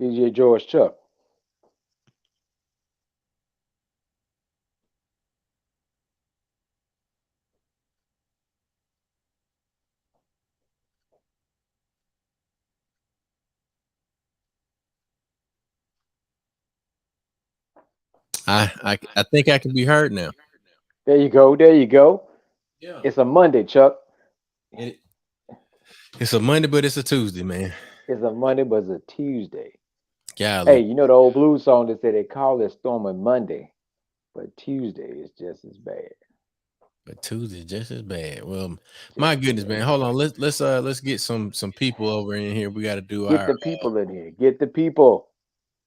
DJ George Chuck. I think I can be heard now. There you go. There you go. Yeah. It's a Monday, Chuck. It, it's a Monday, but it's a Tuesday, man. It's a Monday, but it's a Tuesday. Hey, Golly, you know the old blues song that said they call it storming Monday, but Tuesday is just as bad. but Tuesday just as bad. Well, Just my as goodness, bad. man. Hold on. Let's get some people over in here. We got to do Get our the people in here. Get the people.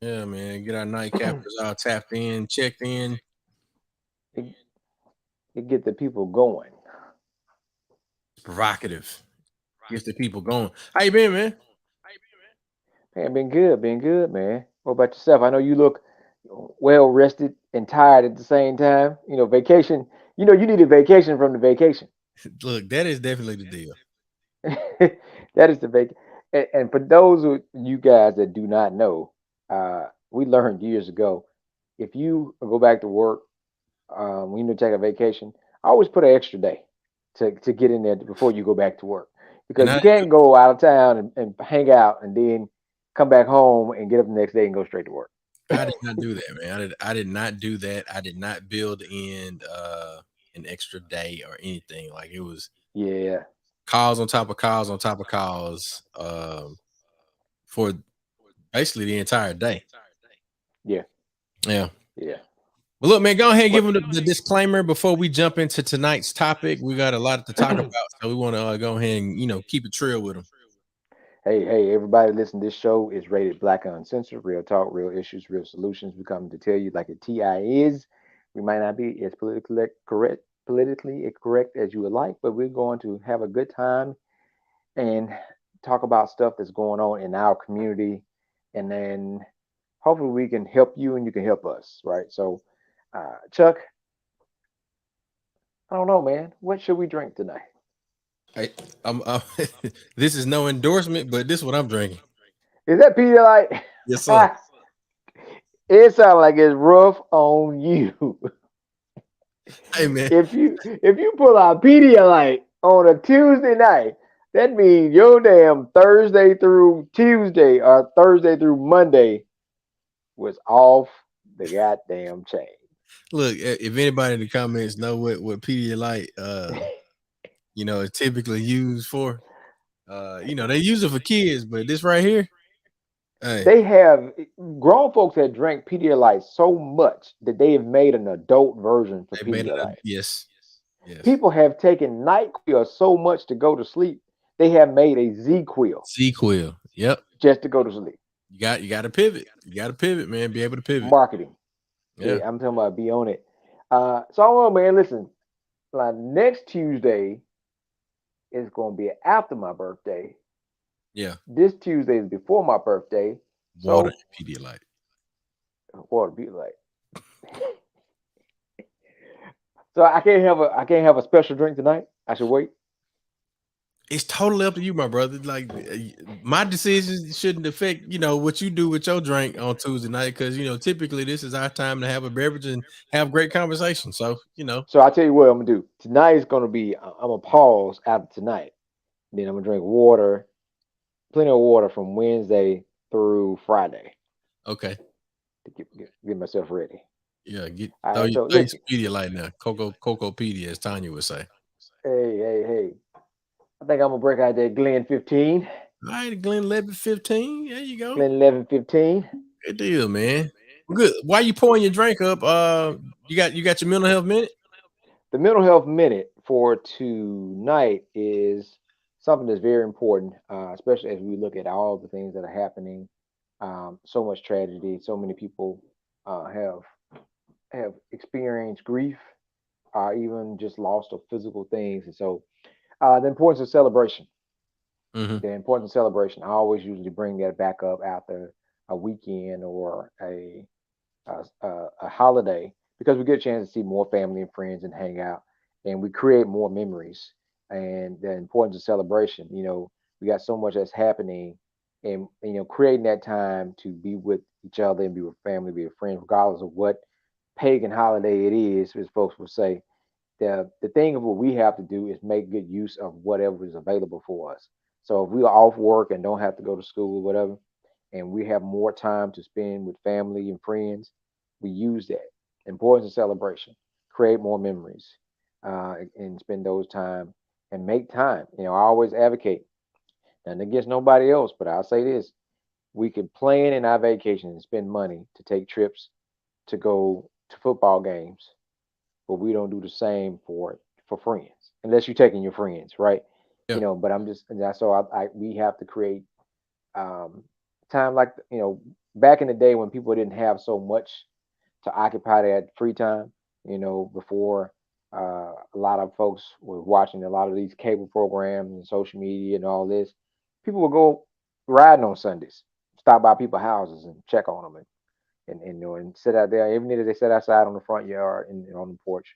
yeah, man. Get our nightcappers all tapped in, checked in. It, it get the people going. Provocative. Gets the people going. How you been, man? Man, been good, man. What about yourself? I know you look well rested and tired at the same time. You know, vacation. You know, you need a vacation from the vacation. Look, that is definitely the deal. That is the vacation. And for those of you guys that do not know, we learned years ago, if you go back to work, when you take a vacation, always put an extra day to get in there before you go back to work, And because you can't go out of town and hang out and then come back home and get up the next day and go straight to work. I did not do that, man. I did not do that. I did not build in an extra day or anything. Like it was Yeah, calls on top of calls on top of calls for basically the entire day. yeah, Yeah. yeah. But look, man, go ahead and But give them the disclaimer before we jump into tonight's topic. We got a lot to talk about, so we want to go ahead and keep it trill with them. hey, everybody, listen. This show is rated Black and Uncensored. Real talk, real issues, real solutions. We come to tell you like a TI is. We might not be as politically correct as you would like, but we're going to have a good time and talk about stuff that's going on in our community, and then hopefully we can help you and you can help us, right? So, Chuck, I don't know, man. What should we drink tonight? I, I'm this is no endorsement, but this is what I'm drinking. Is that Pedialyte? Yes, sir. It sounds like it's rough on you. Hey, man. If you pull out Pedialyte on a Tuesday night, that means your damn Thursday through Tuesday or Thursday through Monday was off the goddamn chain. Look, if anybody in the comments know what Pedialyte is typically used for, they use it for kids, but this right here, hey, They have grown folks that drank Pedialyte so much that they have made an adult version for they made it. Pedialyte. Yes, yes. People have taken NyQuil so much to go to sleep, they have made a Z-Quil Sequel. Yep. just to go to sleep. You got to pivot. You got to pivot, man. Be able to pivot. Marketing. Yeah. Yeah, I'm talking about be on it. So I don't know, man. Listen, like next Tuesday is going to be after my birthday. Yeah. This Tuesday is before my birthday. Water So and Pedialyte. what be like? So I can't have a special drink tonight. I should wait. It's totally up to you, my brother. Like my decisions shouldn't affect, what you do with your drink on Tuesday night, because typically this is our time to have a beverage and have great conversation. So. So I tell you what I'm gonna do. Tonight is gonna be. I'm gonna pause after tonight. Then I'm gonna drink water, plenty of water from Wednesday through Friday Okay. to get myself ready. Yeah, All throw right. you So throw you listen. some Pedialyte now. Cocopedia, as Tanya would say. Hey. I think I'm gonna break out that Glen 15, All right, Glen 11:15. There you go. Glen 11-15. Good deal, man. Well, good. Why you pouring your drink up? You got your mental health minute? The mental health minute for tonight is something that's very important, especially as we look at all the things that are happening. So much tragedy. So many people have experienced grief, even just lost of physical things, and so the importance of celebration. Mm-hmm. The importance of celebration. I always usually bring that back up after a weekend or a holiday, because we get a chance to see more family and friends and hang out, and we create more memories. And the importance of celebration. We got so much that's happening. and creating that time to be with each other and be with family, be with friends, regardless of what pagan holiday it is, as folks will say. The thing of what we have to do is make good use of whatever is available for us. So if we're off work and don't have to go to school or whatever, and we have more time to spend with family and friends, we use that. Importance of celebration, create more memories, and spend those time and make time. I always advocate, and against nobody else, but I'll say this: we can plan in our vacation and spend money to take trips to go to football games, but we don't do the same for friends, unless you're taking your friends, right? Yeah. But I'm just, and that's so we have to create um, time, like back in the day when people didn't have so much to occupy their free time. Before a lot of folks were watching a lot of these cable programs and social media and all this, people would go riding on Sundays, stop by people's houses and check on them, and sit out there, even if they sit outside on the front yard and on the porch,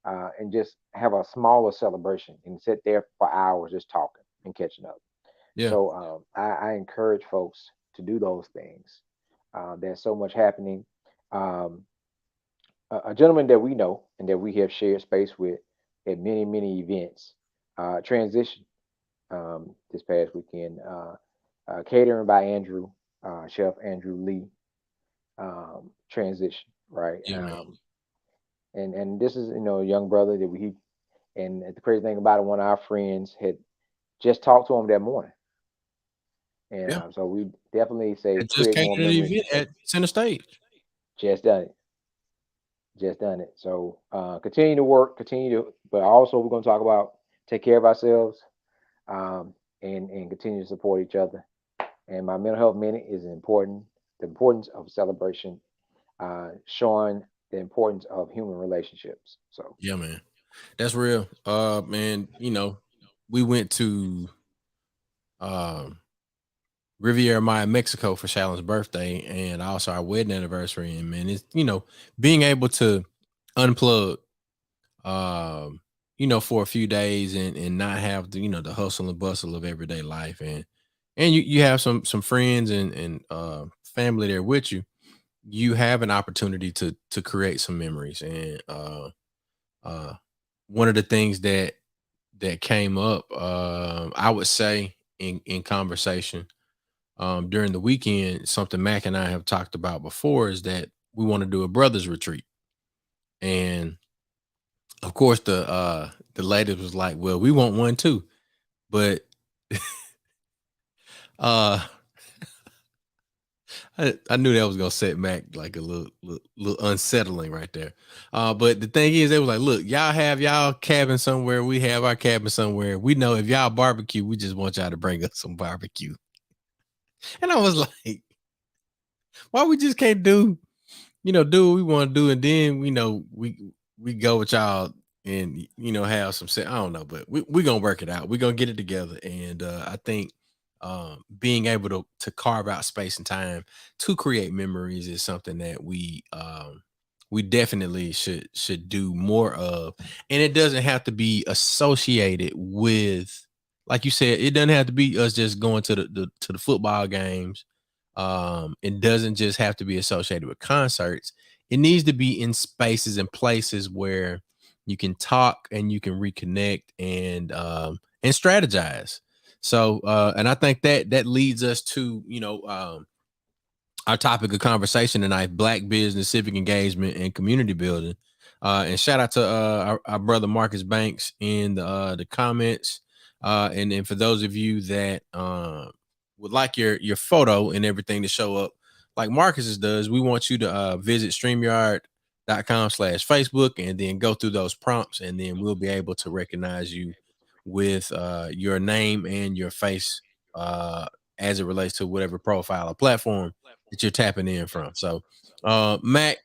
and just have a smaller celebration and sit there for hours just talking and catching up. Yeah. So I encourage folks to do those things. There's so much happening. Um, a gentleman that we know and that we have shared space with at many events, transition this past weekend. Catering by Andrew, Chef Andrew Lee, transition, right? Yeah, man. And this is a young brother that we and the crazy thing about it, one of our friends had just talked to him that morning, and Yeah. so we definitely say It just create came more to the memories. event at center stage. Just done it, just done it. So continue to work, continue to, but also we're going to talk about take care of ourselves, and continue to support each other. And my mental health minute is important. The importance of celebration, showing the importance of human relationships. So Yeah, man. That's real. Man, we went to um Riviera Maya, Mexico for Shallon's birthday and also our wedding anniversary. And man, it's being able to unplug um, for a few days and not have the, the hustle and bustle of everyday life. And you have some friends and family there with you. You have an opportunity to create some memories. And uh one of the things that came up, I would say in conversation during the weekend, something Mac and I have talked about before is that we want to do a brothers retreat. And of course the ladies was like, well, we want one too. But uh I knew that was gonna set Mac like a little unsettling right there. But the thing is, they was like, look, y'all have y'all cabin somewhere, we have our cabin somewhere. We know if y'all barbecue, we just want y'all to bring us some barbecue. And I was like, why we just can't do what we want to do, and then we go with y'all and have some I don't know, but we gonna work it out. We're gonna get it together. And I think being able to carve out space and time to create memories is something that we definitely should do more of. And it doesn't have to be associated with, like you said, it doesn't have to be us just going to the football games. It doesn't just have to be associated with concerts. It needs to be in spaces and places where you can talk and you can reconnect and strategize. So and I think that leads us to our topic of conversation tonight: Black business, civic engagement, and community building. And shout out to our brother Marcus Banks in the comments. And for those of you that would like your photo and everything to show up like Marcus's does, we want you to visit StreamYard.com/Facebook and then go through those prompts, and then we'll be able to recognize you with your name and your face as it relates to whatever profile or platform that you're tapping in from. So, Mac,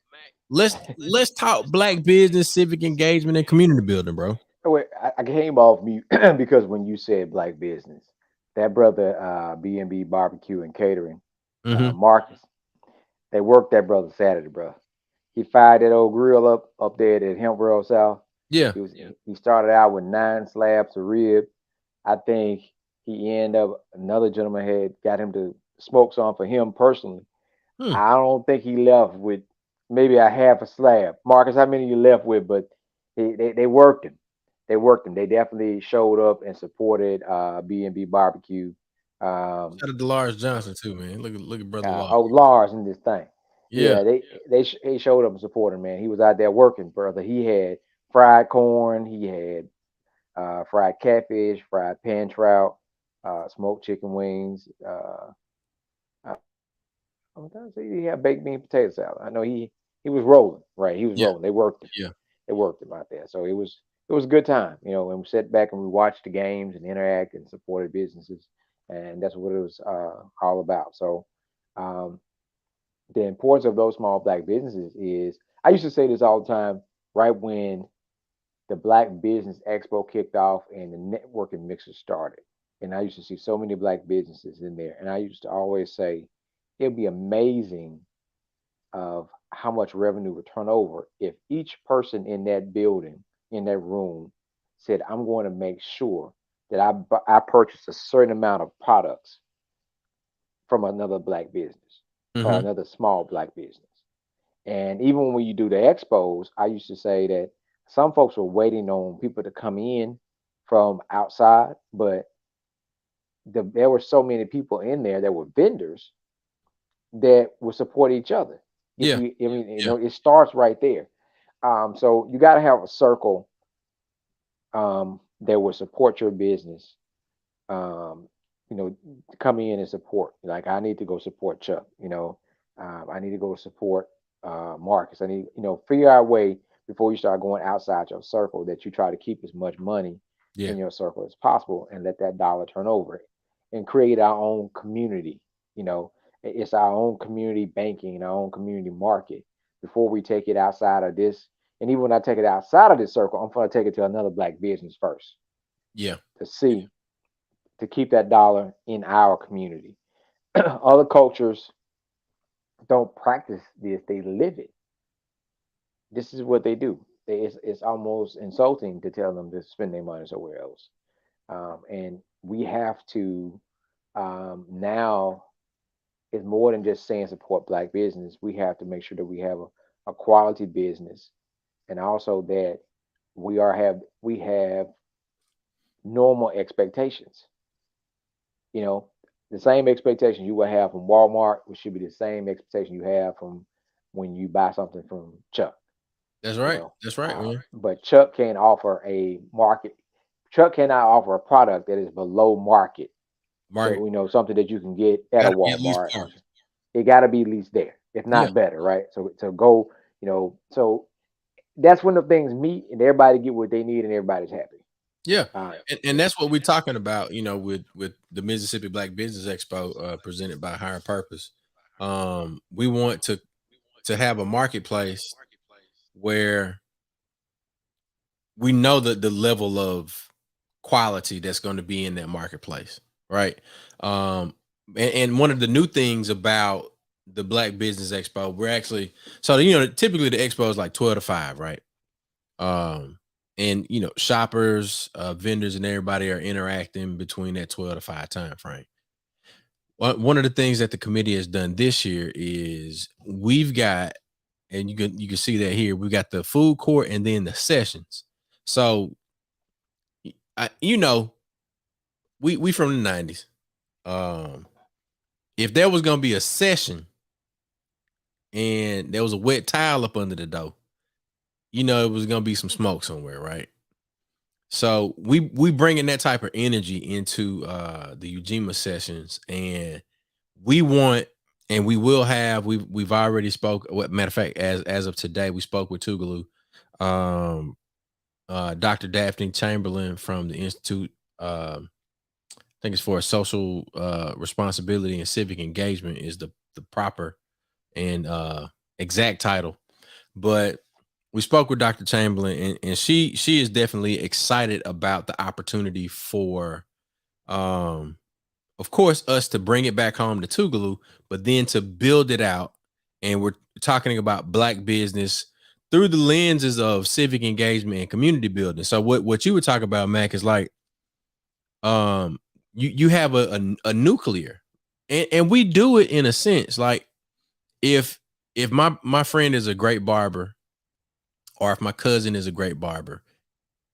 let's talk Black business, civic engagement, and community building, bro. oh, wait, I came off mute because when you said black business, that brother B&B Barbecue and Catering, Hmm. Marcus, they worked that brother Saturday, bro. He fired that old grill up there at Hemp Road South. Yeah, He started out with 9 slabs of rib. I think he ended up another gentleman had got him to smokes on for him personally. Hmm. I don't think he left with maybe a half a slab. Marcus, how many you left with? But they worked him. They worked him. They definitely showed up and supported B&B Barbecue. Um, Shout out to Lars Johnson too, man. Look at brother Lars. Lars in this thing. Yeah, Yeah, they showed up and supported him, man. He was out there working, brother. He had fried corn. He had fried catfish, fried pan trout, smoked chicken wings. I'm trying to say he had baked bean potato salad. I know he was rolling, right? He was yeah, rolling. They worked him. yeah, They worked him out there. So it was a good time, and we sat back and we watched the games and interact and supported businesses, and that's what it was all about. So um, the importance of those small black businesses is I used to say this all the time, right when the Black Business Expo kicked off and the networking mixer started. And I used to see so many black businesses in there. And I used to always say, it'd be amazing of how much revenue would turn over if each person in that building, in that room, said, I'm going to make sure that I purchase a certain amount of products from another black business or hmm, another small black business. And even when you do the expos, I used to say that some folks were waiting on people to come in from outside, but there were so many people in there that were vendors that would support each other. If yeah, we, I mean, yeah, it starts right there. So you got to have a circle that will support your business, um, come in and support. Like I need to go support Chuck. I need to go support Marcus. I need, figure out a way before you start going outside your circle that you try to keep as much money yeah, in your circle as possible and let that dollar turn over and create our own community. It's our own community banking and our own community market before we take it outside of this. And even when I take it outside of this circle, I'm going to take it to another black business first yeah. to see to keep that dollar in our community. Other cultures don't practice this; they live it. This is what they do. It's almost insulting to tell them to spend their money somewhere else. And we have to now. It's more than just saying support black business. We have to make sure that we have a quality business, and also that we have normal expectations. You know, the same expectation you would have from Walmart, which should be the same expectation you have from when you buy something from Chuck. That's You right. know, That's right, man. but Chuck can't offer a market. Chuck cannot offer a product that is below market. Market Something that you can get at a gotta be at least Walmart. par. It got to be at least there, if Yeah, not better, right? So to go, so that's when the things meet and everybody get what they need and everybody's happy. yeah. And Yeah. that's what we're talking about, with the Mississippi Black Business Expo presented by Higher Purpose. We want to have a marketplace where we know the level of quality that's going to be in that marketplace, right? Um, and one of the new things about the Black Business Expo, we're actually typically the expo is like 12 to 5, right? Um, and shoppers, vendors, and everybody are interacting between that 12 to 5 time frame. One of the things that the committee has done this year is we've got, and you can see that here, we got the food court and then the sessions. So I, we from the 90s. If there was gonna be a session and there was a wet towel up under the door, it was gonna be some smoke somewhere, right? So we bringing that type of energy into the Ujima sessions, and we want, and we will have, we've already spoke. What matter of fact, as of today, we spoke with Tougaloo, um, Dr. Daphne Chamberlain from the Institute. I think it's for social responsibility and civic engagement is the proper and exact title. But we spoke with Dr. Chamberlain, and she is definitely excited about the opportunity for, um, of course, us to bring it back home to Tougaloo, but then to build it out. And we're talking about black business through the lenses of civic engagement and community building. So what you were talking about, Mac, is like, um, you have a nuclear, and we do it in a sense. Like if my friend is a great barber, or if my cousin is a great barber,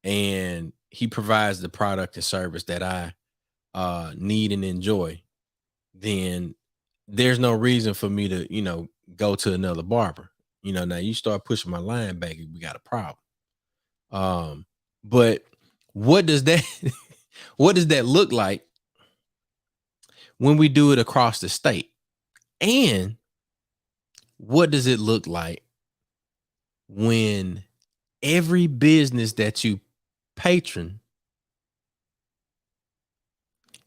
and he provides the product and service that I need and enjoy, then there's no reason for me to, go to another barber. Now you start pushing my line back, we got a problem. But what does that what does that look like when we do it across the state? And what does it look like when every business that you patron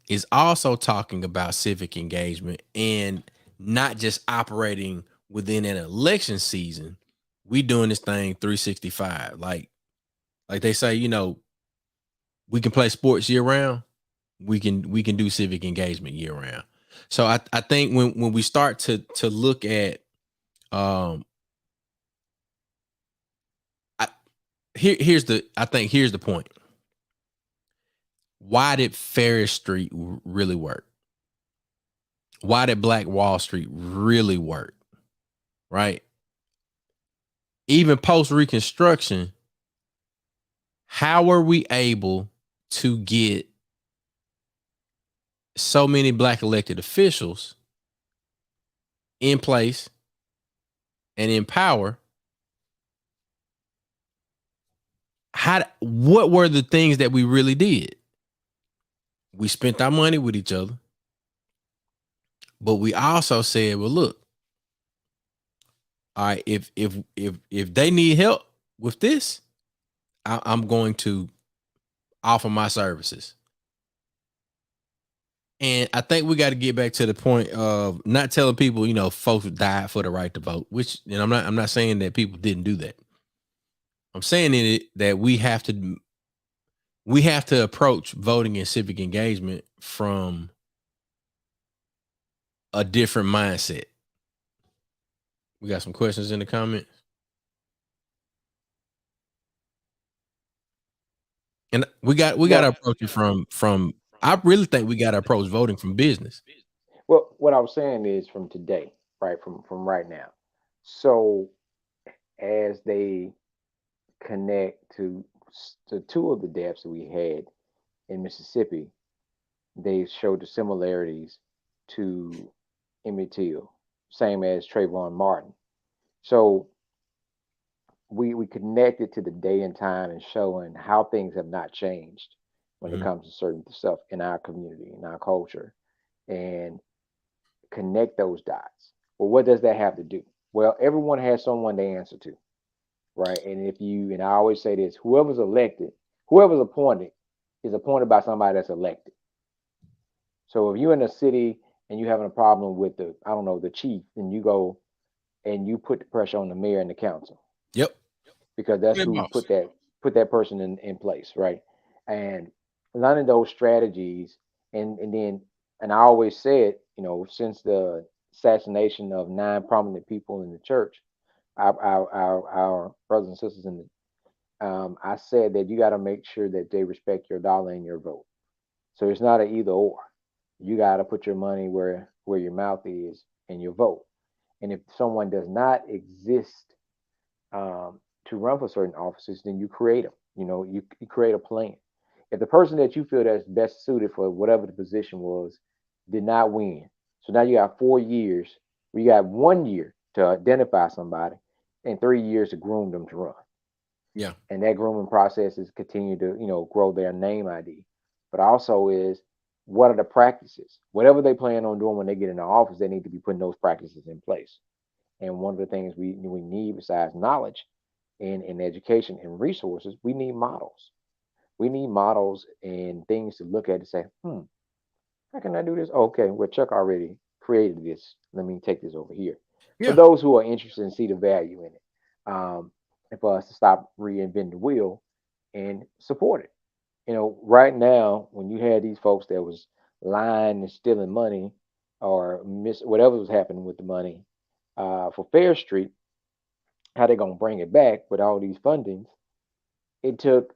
is also talking about civic engagement and not just operating within an election season? We doing this thing 365. Like they say, we can play sports year round. We can do civic engagement year round. So I think when we start to look at um I, here's the point. Why did Ferris Street really work? Why did Black Wall Street really work? Right? Even post Reconstruction, how were we able to get so many black elected officials in place and in power? What were the things that we really did? We spent our money with each other, but we also said, well, look, all right, if they need help with this, I'm going to offer my services. And I think we got to get back to the point of not telling people, folks died for the right to vote, which, I'm not saying that people didn't do that. I'm saying that we have to approach voting and civic engagement from a different mindset. We got some questions in the comments. And we got to Well, approach it from I really think we got to approach voting from business. well, what I was saying is from today, right? From right now. So as they connect to two of the deaths that we had in Mississippi, they showed the similarities to Emmett Till, same as Trayvon Martin. So we connected to the day and time and showing how things have not changed when it Mhm. comes to certain stuff in our community, in our culture, and connect those dots. Well, what does that have to do? Well, everyone has someone they answer to, right? And I always say this: whoever's elected, whoever's appointed, is appointed by somebody that's elected. So if you're in a city and you're having a problem with I don't know, the chief, and you go and you put the pressure on the mayor and the council Yep. because that's Hey, who boss. put that person in place, right? And learning those strategies, and then and I always said, since the assassination of 9 prominent people in the church, our brothers and sisters in the, I said that you got to make sure that they respect your dollar and your vote. So it's not an either or. You got to put your money where your mouth is and your vote. And if someone does not exist to run for certain offices, then you create them. You create a plan. If the person that you feel that's best suited for whatever the position was did not win, so now you got 4 years. We got 1 year to identify somebody, and 3 years to groom them to run. Yeah. And that grooming process is continue to grow their name ID, but also is what are the practices? Whatever they plan on doing when they get in the office, they need to be putting those practices in place. And one of the things we need besides knowledge in education and resources, we need models. We need models and things to look at and say, how can I do this? Oh, okay, well, Chuck already created this. Let me take this over here. For Yeah. those who are interested and see the value in it, and for us to stop reinventing the wheel and support it. Right now, when you had these folks that was lying and stealing money or whatever was happening with the money for Fair Street, how they gonna bring it back with all these fundings? It took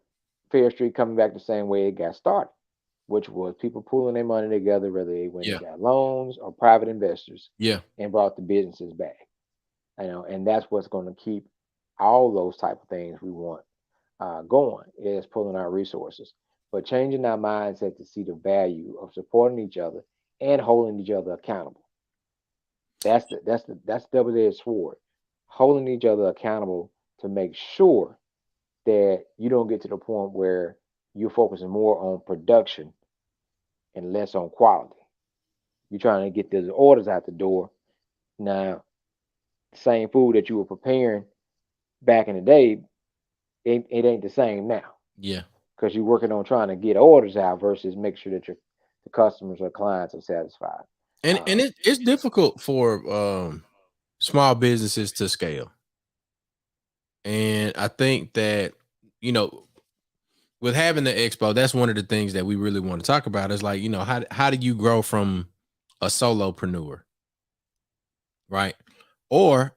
Fair Street coming back the same way it got started. which was people pooling their money together, whether they when they Yeah. got loans or private investors, Yeah. and brought the businesses back. And that's what's going to keep all those type of things we want going is pulling our resources, but changing our mindset to see the value of supporting each other and holding each other accountable. That's double-edged sword. Holding each other accountable to make sure that you don't get to the point where you're focusing more on production and less on quality. You're trying to get those orders out the door. Now, the same food that you were preparing back in the day, it ain't the same now Yeah. because you're working on trying to get orders out versus make sure that your the customers or clients are satisfied. And Uh, it's difficult for small businesses to scale. And I think that, you know, with having the expo, that's one of the things that we really want to talk about is like, you know, how do you grow from a solopreneur, right? Or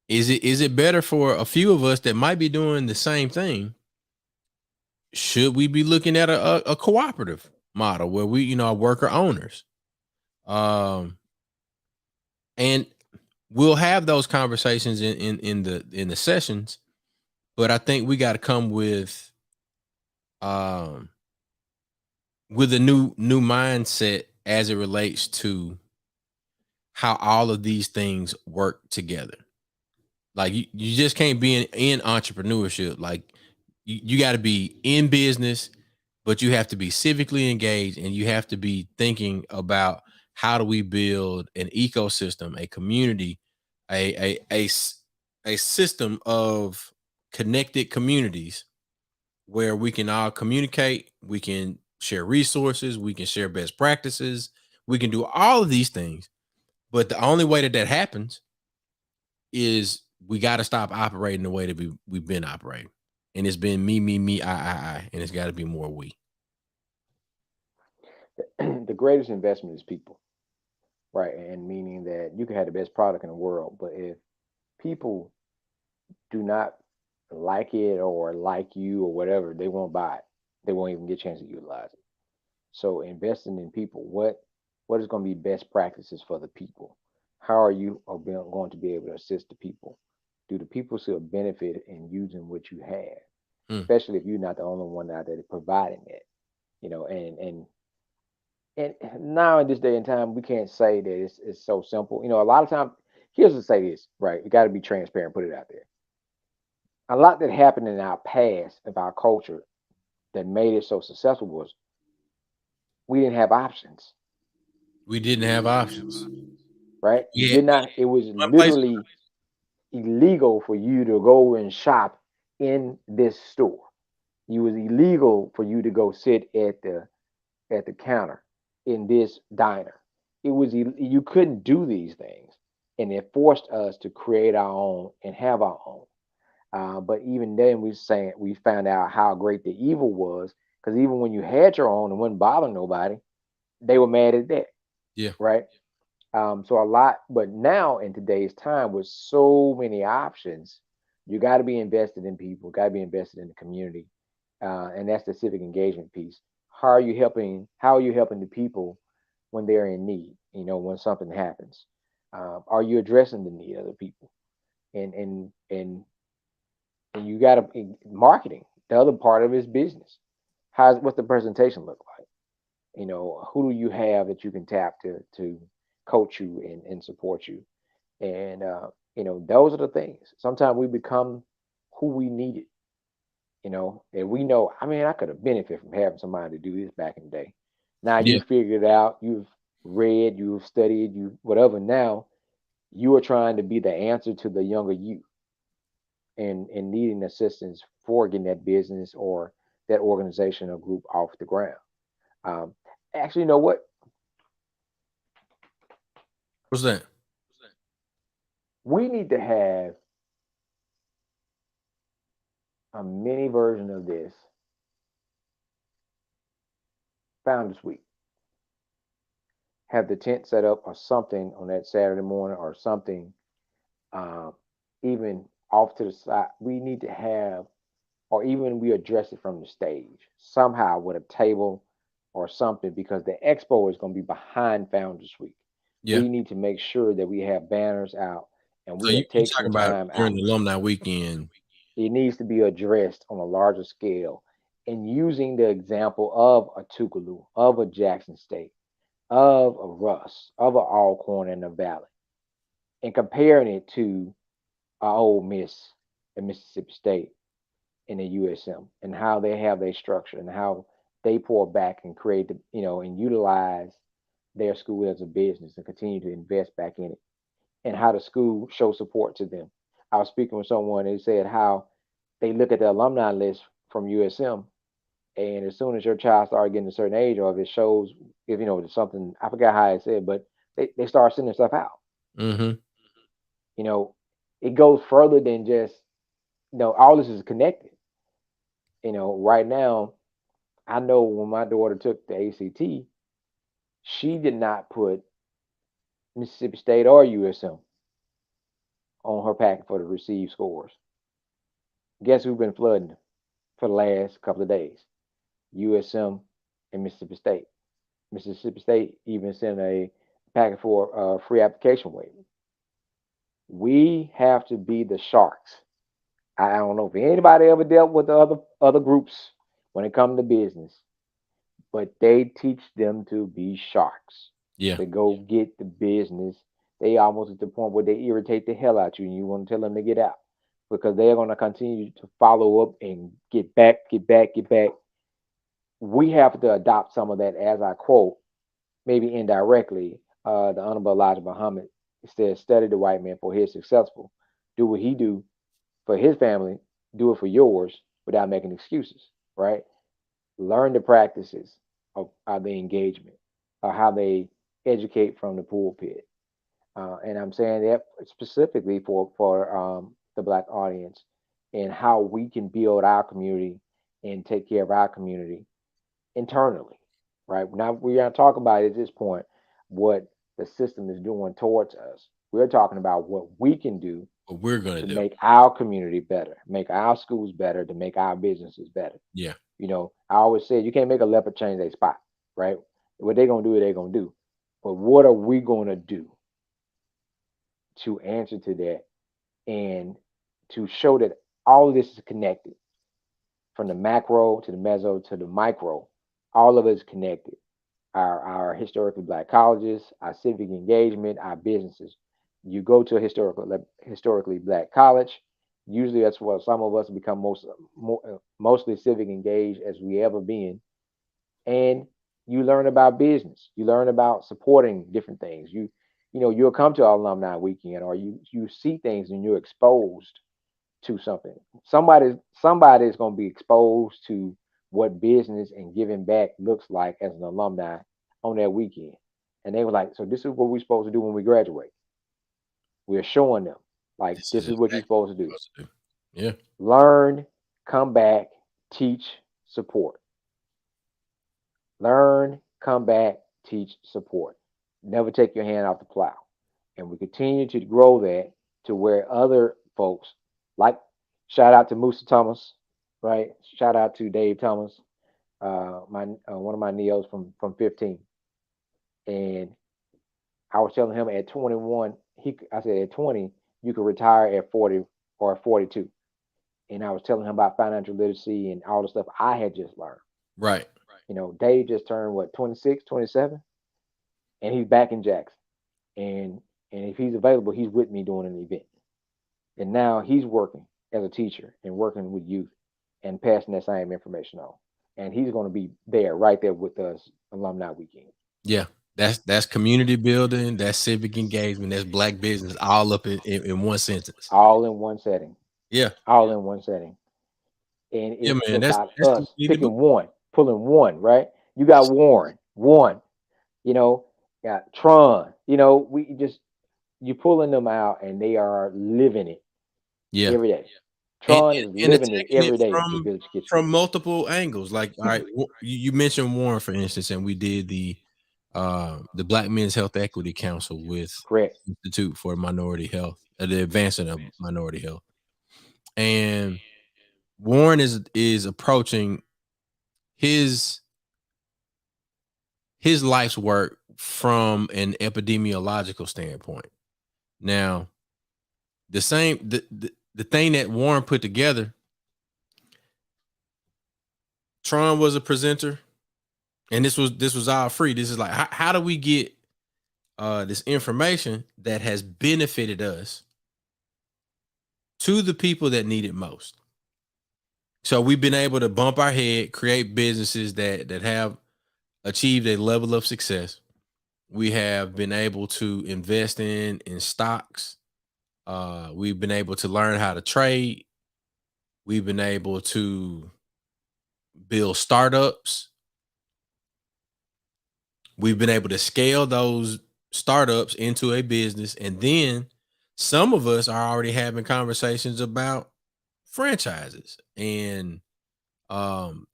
is it better for a few of us that might be doing the same thing? Should we be looking at a cooperative model where we, you know, are worker owners? Um, and we'll have those conversations in the sessions, but I think we got to come um with a new mindset as it relates to how all of these things work together. Like you just can't be in entrepreneurship. Like you got to be in business, but you have to be civically engaged and you have to be thinking about how do we build an ecosystem, a community, a system of connected communities where we can all communicate, we can share resources, we can share best practices, we can do all of these things. But the only way that that happens is we got to stop operating the way that we've been operating. And it's been me, I, and it's got to be more we. the greatest investment is people, right? And meaning that you can have the best product in the world, but if people do not like it or like you or whatever, they won't buy it. They won't even get a chance to utilize it. So investing in people, what is going to be best practices for the people? How are you going to be able to assist the people? Do the people still benefit in using what you have, Mm, especially if you're not the only one out there providing it? And now in this day and time, we can't say that it's so simple. A lot of times, here's to say this, right? You got to be transparent, put it out there. A lot that happened in our past of our culture that made it so successful was we didn't have options, we didn't have options. right? You Yeah, did not, it was one place. literally illegal for you to go and shop in this store. It was illegal for you to go sit at the counter in this diner. You couldn't do these things, and it forced us to create our own and have our own. But even then, we found out how great the evil was because even when you had your own and wouldn't bother nobody, they were mad at that, Yeah, right? So a lot, but now in today's time with so many options, you got to be invested in people, got to be invested in the community, and that's the civic engagement piece. How are you helping? How are you helping the people when they're in need? When something happens, are you addressing the need of the people? And you got to marketing. The other part of it is business. What's the presentation look like? Who do you have that you can tap to coach you and support you? And those are the things. Sometimes we become who we needed. And we know. I mean, I could have benefited from having somebody to do this back in the day. Now yeah, you figured it out. You've read, you've studied, you whatever. Now you are trying to be the answer to the younger you and needing assistance for getting that business or that organization or group off the ground. Um, Actually, you know what? what's that? We need to have a mini version of this Founders Week. Have the tent set up or something on that Saturday morning or something, um, even off to the side. We need to have, or even we address it from the stage somehow with a table. or something because the expo is going to be behind Founders Week. Yeah. We need to make sure that we have banners out and So we you take some talking about time during out. the alumni weekend? It needs to be addressed on a larger scale and using the example of a Tougaloo, of a Jackson State, of a Russ, of a Alcorn in the Valley, and comparing it to our Ole Miss and Mississippi State in the USM and how they have their structure and how they pour back and create the, and utilize their school as a business and continue to invest back in it and how the school shows support to them. I was speaking with someone who said how they look at the alumni list from USM, and as soon as your child starts getting a certain age, or if it shows, if it's something, I forgot how I said, but they start sending stuff out. Mm-hmm. You know, it goes further than just, all this is connected. Right now, I know when my daughter took the ACT, she did not put Mississippi State or USM on her packet for the received scores. Guess who's been flooding for the last couple of days? USM and Mississippi State. Mississippi State even sent a packet for a free application waiver. We have to be the sharks. I don't know if anybody ever dealt with the other groups when it comes to business, but they teach them to be sharks, Yeah. to go get the business. They almost at the point where they irritate the hell out you, and you want to tell them to get out because they're going to continue to follow up and get back, get back, get back. We have to adopt some of that, as I quote, maybe indirectly. The Honorable Elijah Muhammad says, "Study the white man, for he is successful. Do what he do for his family. Do it for yours without making excuses." Right? Learn the practices of the engagement, or how they educate from the pulpit. And I'm saying that specifically for the black audience and how we can build our community and take care of our community internally. Right now, we are not talking about at this point what the system is doing towards us. We're talking about what we can do What we're gonna to do? make our community better, make our schools better, to make our businesses better. Yeah. I always say you can't make a leopard change their spot, right? What they're gonna do, they're gonna do. But what are we gonna do to answer to that and to show that all of this is connected from the macro to the meso to the micro? All of it is connected. Our historically black colleges, our civic engagement, our businesses. You go to a historically black college. Usually, that's what some of us become mostly civic engaged as we ever been, and you learn about business. You learn about supporting different things. You'll come to our alumni weekend, or you see things and you're exposed to something. Somebody is going to be exposed to what business and giving back looks like as an alumni on that weekend. And they were like, so this is what we're supposed to do when we graduate. We're showing them, like, This this is is what you're exactly supposed what to do. we're supposed to do. Yeah. Learn, come back, teach, support. Learn, come back, teach, support. Never take your hand off the plow. And we continue to grow that to where other folks, like, shout out to Musa Thomas, right? Shout out to Dave Thomas, my one of my neos from 15. And I was telling him at 21, I said at 20 you could retire at 40 or at 42. And I was telling him about financial literacy and all the stuff I had just learned. Right. Dave just turned what, 26, 27, and he's back in Jackson. And if he's available, he's with me doing an event. And now he's working as a teacher and working with youth and passing that same information on. And he's going to be there, right there with us, alumni weekend, Yeah. That's community building. That's civic engagement. That's black business, all up in one sentence. all in one setting, Yeah. all in one setting. And Yeah, it's man. about That's what us we need to do. picking one, pulling one, right? You got Warren, one, you know, got Tron, we just, you pulling them out and they are living it Yeah. every day. and, Tron and, is and living it attacking it every day with from Village Kitchen. multiple angles. Like, all right, you mentioned Warren, for instance, and we did the Black Men's Health Equity Council with Correct. Institute for Minority Health, the advancement of minority health. And Warren is approaching his his life's work from an epidemiological standpoint. Now, the thing that Warren put together, Tron was a presenter, and this was all free. This is like how do we get this information that has benefited us to the people that need it most. So we've been able to bump our head, create businesses that have achieved a level of success. We have been able to invest in stocks. We've been able to learn how to trade. We've been able to build startups. We've been able to scale those startups into a business. And then some of us are already having conversations about franchises um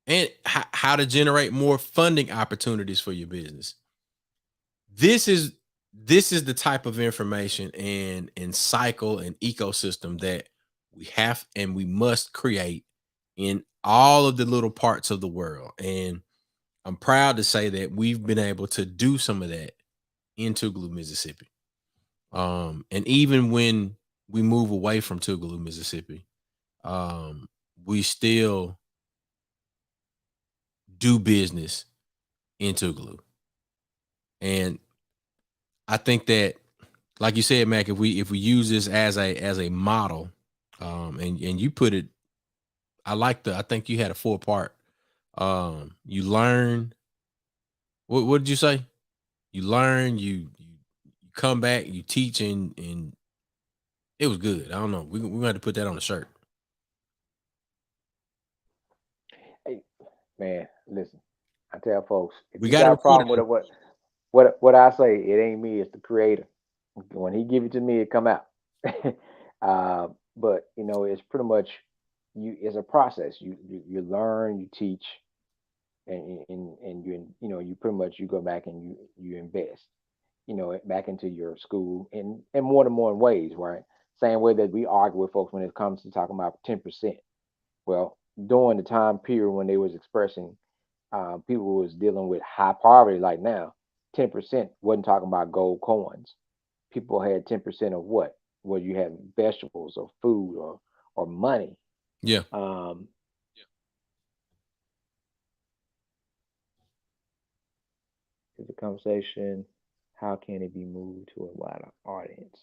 and how to generate more funding opportunities for your business. This is this is the type of information and cycle and ecosystem that we have and we must create in all of the little parts of the world. And I'm proud to say that we've been able to do some of that in Tougaloo, Mississippi. And even when we move away from Tougaloo, Mississippi, we still do business in Tougaloo. And I think that, like you said, Mac, if we use this as a model, and you put it, I think you had a 4 part. You learn. What did you say? You learn. You come back. You teach, and it was good. I don't know. We had to put that on a shirt. Hey, man, listen. I tell folks, if We you got to got a record problem it. with it, what I say, it ain't me, it's the creator. When he give it to me, it come out. But it's pretty much it's a process. You learn, you teach, and you pretty much you go back and you invest, back into your school in more than one ways, right? Same way that we argue with folks when it comes to talking about 10%. Well, during the time period when they was expressing people was dealing with high poverty like now, 10% wasn't talking about gold coins. People had 10% of what? Well, you have vegetables or food or money. Yeah. Um, is the conversation, how can it be moved to a wider audience?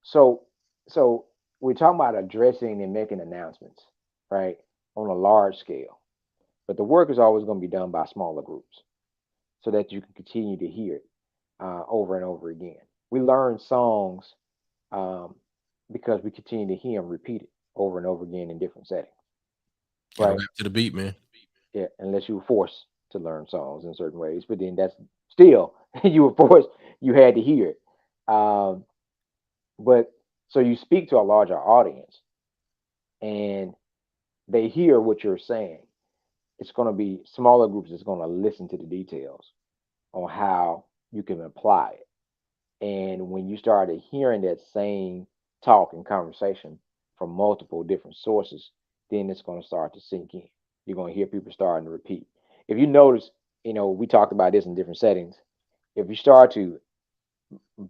So, so we're talking about addressing and making announcements, right, on a large scale. But the work is always going to be done by smaller groups so that you can continue to hear it over and over again. We learn songs um, because we continue to hear them repeated over and over again in different settings, Got to right? rap to the beat, man. Yeah, unless you were forced to learn songs in certain ways, but then that's still you were forced. You had to hear it. Um, but so you speak to a larger audience, and they hear what you're saying. It's going to be smaller groups that's going to listen to the details on how you can apply it. And when you started hearing that same talk and conversation from multiple different sources, then it's going to start to sink in. You're going to hear people starting to repeat. If you notice, we talked about this in different settings. If you start to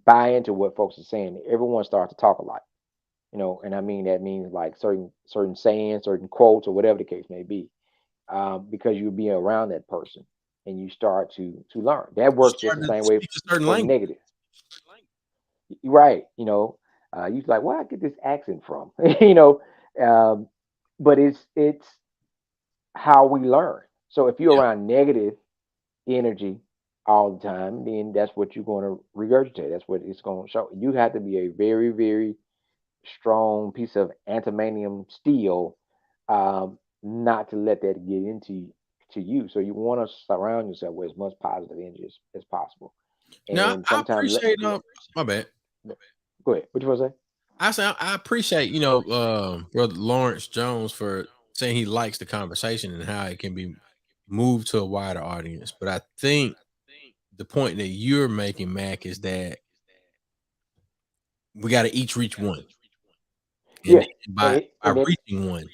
buy into what folks are saying, everyone starts to talk a lot. And I mean that means like certain sayings, certain quotes, or whatever the case may be, because you're being around that person and you start to learn. That You works just the starting to same way speak a certain for the language. negative. Right. You like, where I get this accent from? Um, but it's how we learn. So if you're Yeah. around negative energy all the time, then that's what you're going to regurgitate. That's what it's going to show. You have to be a very, very strong piece of antimonium steel, not to let that get into you. So you want to surround yourself with as much positive energy as possible. Now And I sometimes, appreciate my bad. go ahead. What you want to say? I say I appreciate, Brother Lawrence Jones for saying he likes the conversation and how it can be moved to a wider audience. But I think the point that you're making, Mac, is that we got to each reach one, and Yeah, then and by reaching one,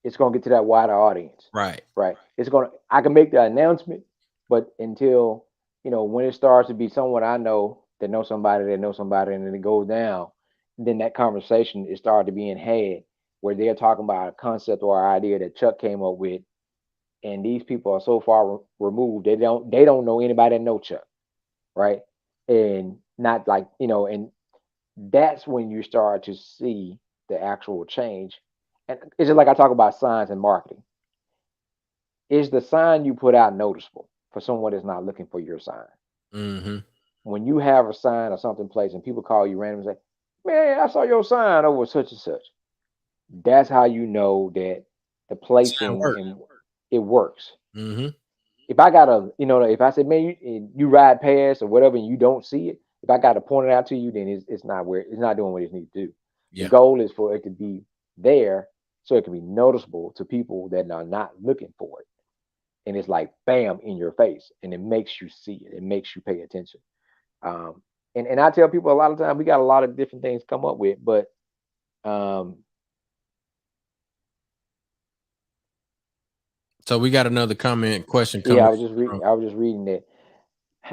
it's gonna get to that wider audience, right? right? I can make the announcement, But until, when it starts to be someone I know that knows somebody that knows somebody, and then it goes down, then that conversation is started to being had where they're talking about a concept or idea that Chuck came up with, and these people are so far removed they don't know anybody that know Chuck, right? And not like, and that's when you start to see the actual change. And it's just like I talk about signs and marketing. Is the sign you put out noticeable for someone that's not looking for your sign? Mm-hmm. When you have a sign or something placed and people call you randomly and say, "Man, I saw your sign over such and such," that's how you know that the Sign placing work. and it works. Mm-hmm. If I gotta, if I said, "Man, you ride past or whatever," and you don't see it, if I gotta point it out to you, then it's not where it's not doing what it needs to do. The Yeah. goal is for it to be there so it can be noticeable to people that are not looking for it. And it's like bam in your face, and it makes you see it. It makes you pay attention. Um, and I tell people a lot of times we got a lot of different things to come up with, but um, So we got another comment question yeah, coming from. I was just reading that.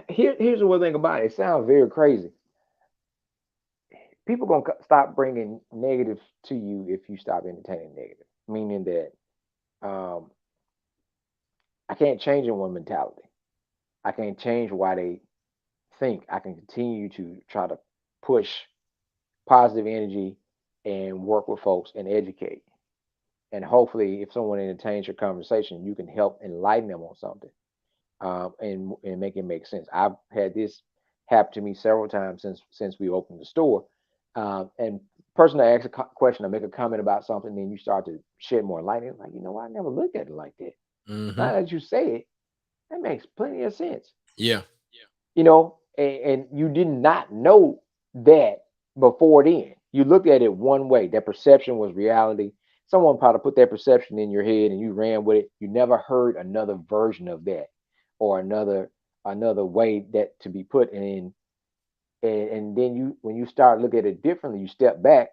Here's the one thing about it. It sounds very crazy. People gonna stop bringing negative to you if you stop entertaining negative. Meaning that um, I can't change in one mentality. I can't change why they think. I can continue to try to push positive energy and work with folks and educate. And hopefully, if someone entertains your conversation, you can help enlighten them on something, and make it make sense. I've had this happen to me several times since we opened the store. And person that asks a question or make a comment about something, then you start to shed more light. It's like, I never looked at it like that. Mm-hmm. Now that you say it, that makes plenty of sense. Yeah. And you did not know that before then. You looked at it one way. That perception was reality. Someone probably put that perception in your head and you ran with it. You never heard another version of that or another way that to be put in. And then when you start looking at it differently, you step back.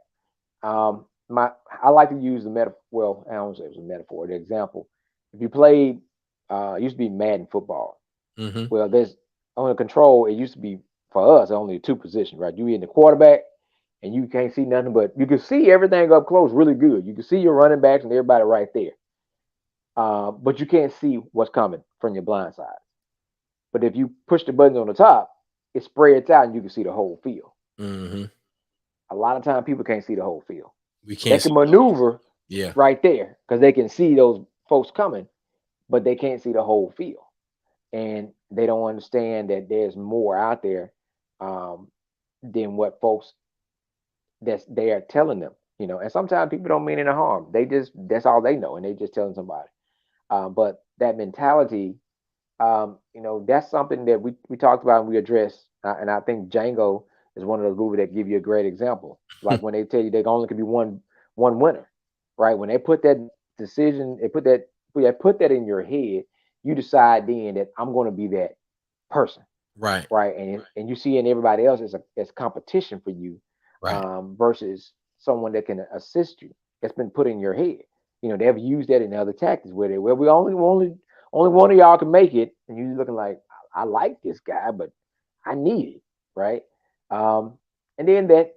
My I like to use the metaphor. Well, I don't say it was a metaphor. The example. If you played, it used to be Madden football. Mm-hmm. Well, there's on the control. It used to be for us only two positions, right? You in the quarterback, and you can't see nothing, but you can see everything up close really good. You can see your running backs and everybody right there, but you can't see what's coming from your blind side. But if you push the buttons on the top, it spreads out and you can see the whole field. Mm-hmm. A lot of time people can't see the whole field. We They can't see can the whole field. maneuver Yeah. right there because they can see those folks coming, but they can't see the whole field, and they don't understand that there's more out there um, than what folks that's they are telling them. And sometimes people don't mean any harm. They just that's all they know, and they just telling somebody. But that mentality, that's something that we talked about and we addressed. And I think Django is one of those movies that give you a great example. Like when they tell you there only can be one winner, right? When they put that decision, they put that in your head, you decide then that I'm going to be that person, Right. right? And you see in everybody else as competition for you, Right. versus someone that can assist you. That's been put in your head. They've used that in other tactics where we only one of y'all can make it, and you looking like I like this guy, but I need it, right? And then that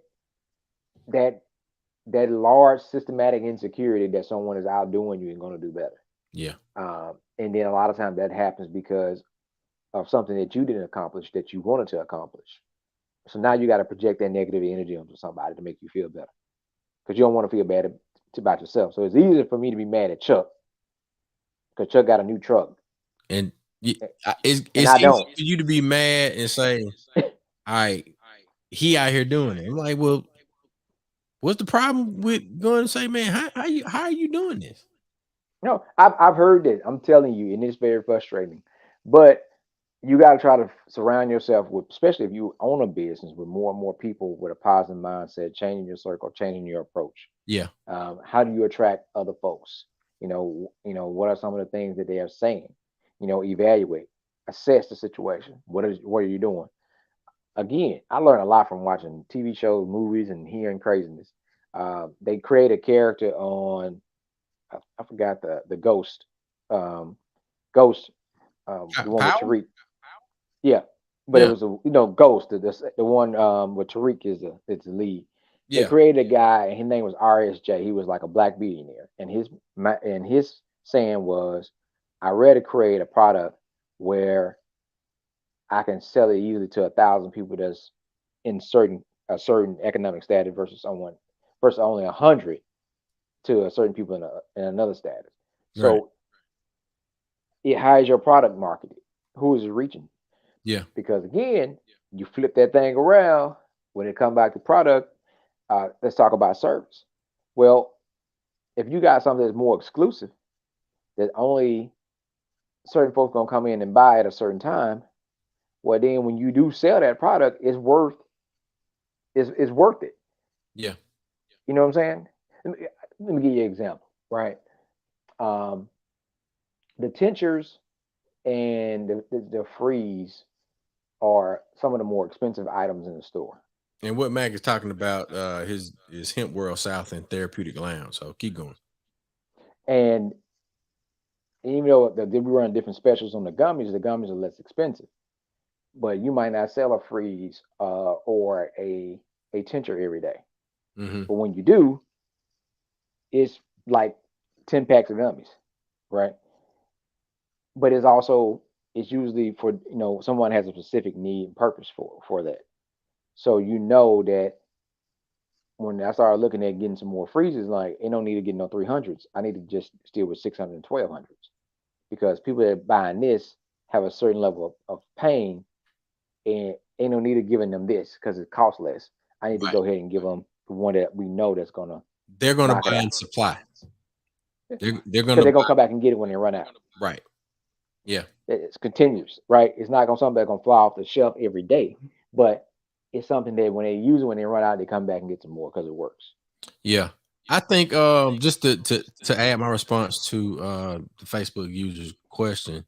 that large systematic insecurity that someone is outdoing you and going to do better. Yeah. And then a lot of times that happens because of something that you didn't accomplish that you wanted to accomplish. So now you got to project that negative energy onto somebody to make you feel better because you don't want to feel bad about yourself. So it's easier for me to be mad at Chuck because Chuck got a new truck And a- it's and it's I easy don't. for you to be mad and say, "All right, he out here doing it." I'm like, well, what's the problem with going and say, man, how are you doing this? No, I've heard that. I'm telling you, and it's very frustrating. But you got to try to surround yourself with, especially if you own a business, with more and more people with a positive mindset, changing your circle, changing your approach. Yeah. How do you attract other folks? What are some of the things that they are saying? Evaluate, assess the situation. What are you doing? Again, I learned a lot from watching TV shows, movies, and hearing craziness. They create a character on I forgot the ghost, um, ghost. The one with Power? Tariq. Yeah, but it Yeah, was a Ghost. The one with Tariq is the lead. They yeah, created a guy, and his name was RSJ. He was like a black billionaire, and his saying was, "I rather create a product where I can sell it easily to 1,000 people that's in a certain economic status versus only 100 to a certain people in another status." right. So it hires your product market. Who is it reaching? Yeah, Because again, you flip that thing around when it comes back to product. Let's talk about service. Well, if you got something that's more exclusive, that only certain folks gonna come in and buy at a certain time, well, then when you do sell that product, it's worth it. yeah. You know what I'm saying? Let me give you an example, right? Um, the tinctures and the freeze are some of the more expensive items in the store. And what Mac is talking about, his Hemp World South and Therapeutic Lounge. So keep going. And even though we run different specials on the gummies are less expensive, but you might not sell a freeze or a tincture every day. Hmm. But when you do, it's like 10 packs of gummies, right? But it's usually for someone has a specific need and purpose for that. So you know that when I started looking at getting some more freezes, like ain't no need to get no 300s. I need to just deal with 600 and 1200s because people that are buying this have a certain level of pain and ain't no need of giving them this because it costs less. I need to Right. go ahead and give them the one that we know that's gonna They're going to knock it buy out in supply. They're going because to they're buy. gonna come back and get it when they run out. Right. Yeah. It's continuous, right? It's not gonna something that's gonna fly off the shelf every day, but it's something that when they use it when they run out, they come back and get some more because it works. Yeah. I think just to add my response to the Facebook user's question,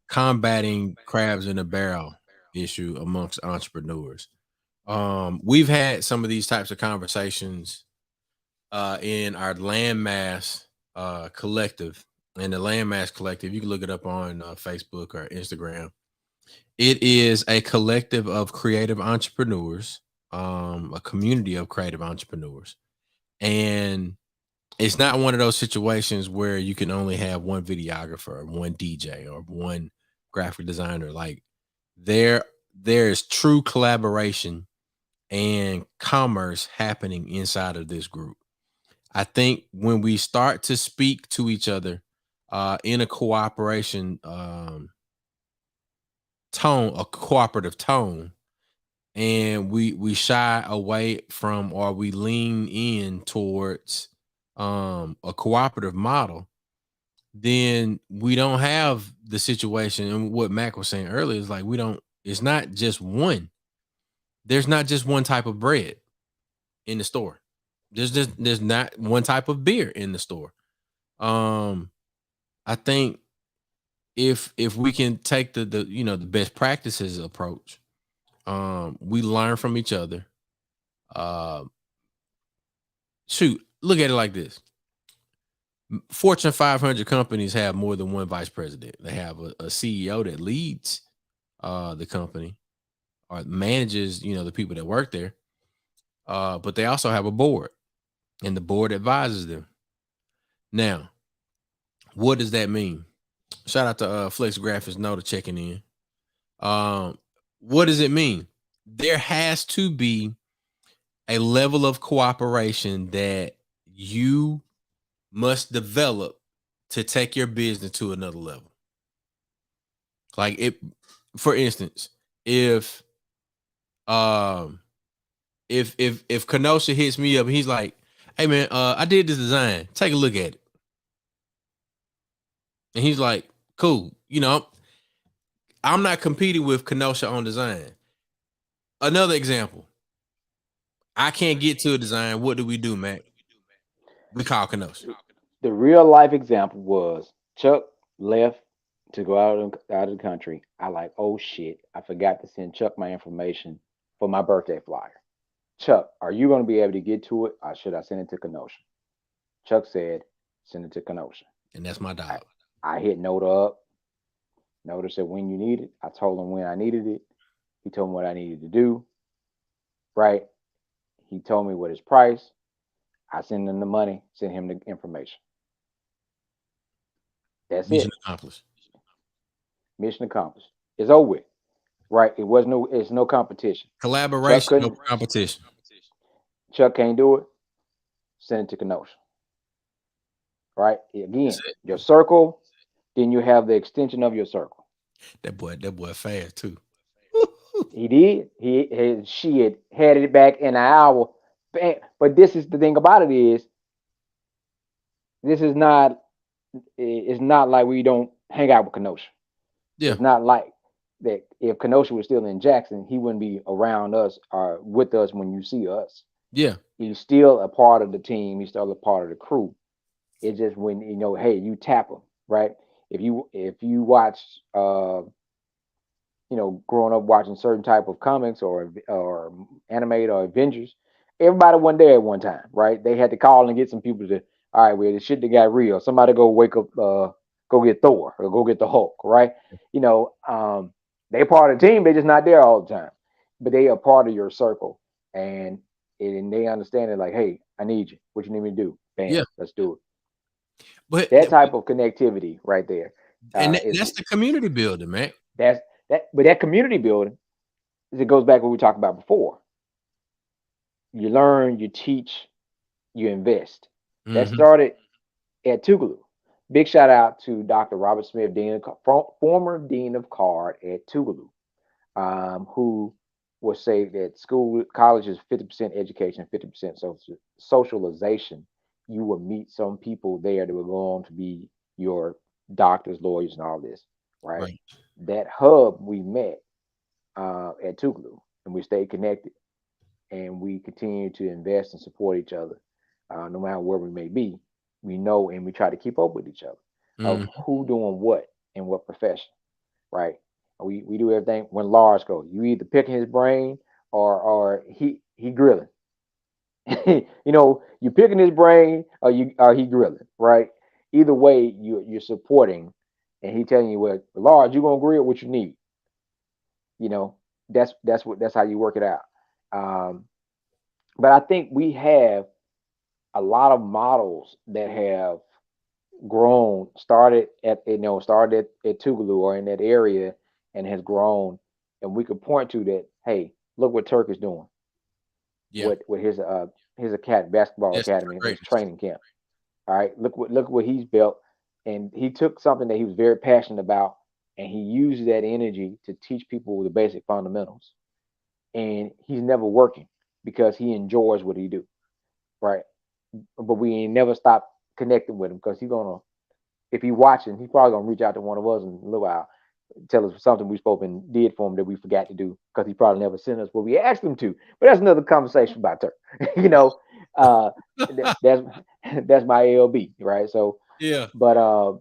combating crabs in a barrel issue amongst entrepreneurs. We've had some of these types of conversations in our landmass collective. And the landmass collective, you can look it up on Facebook or Instagram. It is a collective of creative entrepreneurs, a community of creative entrepreneurs. And it's not one of those situations where you can only have one videographer or one DJ or one graphic designer. Like there there is true collaboration and commerce happening inside of this group. I think when we start to speak to each other in a cooperation tone, a cooperative tone, and we shy away from or we lean in towards a cooperative model, then we don't have the situation. And what Mac was saying earlier is like we don't. It's not just one. There's not just one type of bread in the store. There's not one type of beer in the store. Um, I think if we can take the best practices approach, we learn from each other. Uh, shoot, look at it like this: Fortune 500 companies have more than one vice president. They have a CEO that leads the company or manages, the people that work there. But they also have a board, and the board advises them. Now, what does that mean? Shout out to Flex Graphics Nota checking in. Um, what does it mean? There has to be a level of cooperation that you must develop to take your business to another level. Like it, for instance, if um if Kenosha hits me up and he's like, "Hey man, I did this design. Take a look at it," and he's like, "Cool," I'm not competing with Kenosha on design. Another example, I can't get to a design. What do we do, Mac? We call Kenosha. The real life example was Chuck left to go out of the country. I like, oh shit, I forgot to send Chuck my information for my birthday flyer. Chuck, are you going to be able to get to it, or should I send it to Kenosha? Chuck said, send it to Kenosha. And that's my I, dog. I hit Note up. Notice that when you need it, I told him when I needed it. He told me what I needed to do, right? He told me what his price. I send him the money, send him the information. That's Mission it. accomplished. Mission accomplished. It's over with, right? It's no competition. Chuck Collaboration over couldn't, competition. Chuck can't do it. Send it to Kenosha, right? That's Again, it. your circle, then you have the extension of your circle. That boy fast too. He did. She had it back in an hour. But this is the thing about it is this is not. It's not like we don't hang out with Kenosha. Yeah, It's not like that. If Kenosha was still in Jackson, he wouldn't be around us or with us when you see us. yeah, He's still a part of the team. He's still a part of the crew. It's just when hey, you tap him, right? If you watch growing up watching certain type of comics or anime or Avengers, everybody wasn't there at one time, right? They had to call and get some people to, all right, well, the shit that got real. Somebody go wake up, go get Thor or go get the Hulk, right? You know, they part of the team. They just not there all the time, but they are part of your circle, and they understand it. Like, hey, I need you. What you need me to do? Bam, yeah. let's do it. But That type of connectivity right there is that's the community building, man. that's that. But that community building, it goes back to what we talked about before. You learn, you teach, you invest. That Hmm. started at Tougaloo. Big shout out to Dr. Robert Smith, former dean of CARD at Tougaloo, who will say that college is 50% education, 50% socialization. You will meet some people there that will go on to be your doctors, lawyers, and all this, right? Right. That hub we met at Tougaloo, and we stayed connected and we continue to invest and support each other, no matter where we may be. We know and we try to keep up with each other of Hmm. who doing what in what profession, right? We do everything. When Lars goes, you either picking his brain or he grilling. You picking his brain or he grilling, right? Either way, you're supporting, and he telling you what Lars, you gonna grill what you need. You know, that's how you work it out. Um, but I think we have a lot of models that have grown, started at Tougaloo or in that area and has grown, and we could point to that. Hey, look what Turk is doing. Yeah, With his basketball that's academy, his greatness. training camp. All right, look what he's built, and he took something that he was very passionate about, and he used that energy to teach people the basic fundamentals. And he's never working because he enjoys what he do, right? But we ain't never stop connecting with him because he's gonna, if he watching, he's probably gonna reach out to one of us in a little while, tell us something we spoke and did for him that we forgot to do because he probably never sent us what we asked him to. But that's another conversation about her. you know, uh, that's that's my ALB, right? So, Yeah, but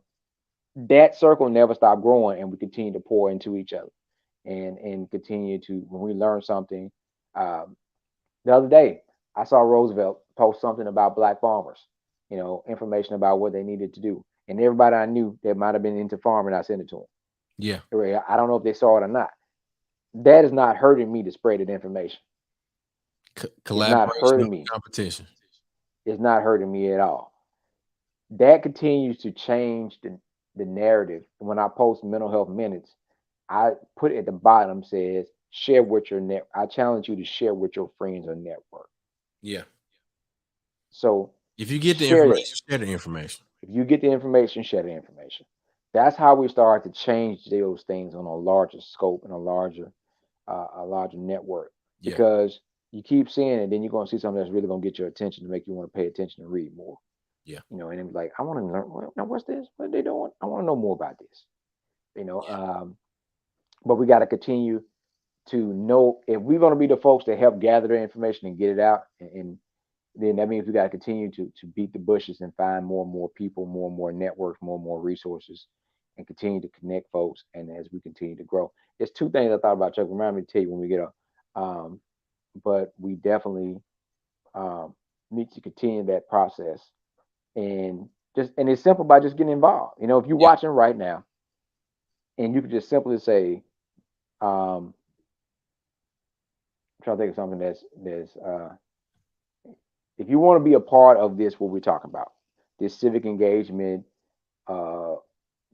that circle never stopped growing, and we continue to pour into each other and continue to when we learn something. Um, the other day, I saw Roosevelt post something about black farmers, information about what they needed to do. And everybody I knew that might have been into farming, I sent it to yeah. them. I don't know if they saw it or not. That is not hurting me to spread that information. It's not Collaboration hurting over me. competition. It's not hurting me at all. That continues to change the narrative. When I post mental health minutes, I put at the bottom says share with your net. I challenge you to share with your friends or network. Yeah. So If you get the share that. information, share the information. If you get the information, share the information. That's how we start to change those things on a larger scope and a larger network. Yeah, Because you keep seeing it, then you're going to see something that's really going to get your attention to make you want to pay attention and read more. yeah, And then be like, I want to learn. Now, what's this? What are they doing? I want to know more about this. You know, um, but we got to continue to know if we're going to be the folks that help gather the information and get it out, and then that means we got to continue to beat the bushes and find more and more people, more and more networks, more and more resources, and continue to connect folks. And as we continue to grow, there's two things I thought about, Chuck. Remind me to tell you when we get up. Um, but we definitely um, need to continue that process, and it's simple by just getting involved. If you're yeah. watching right now, And you could just simply say, um, I'm trying to think of something that's if you want to be a part of this, what we're talking about, this civic engagement uh,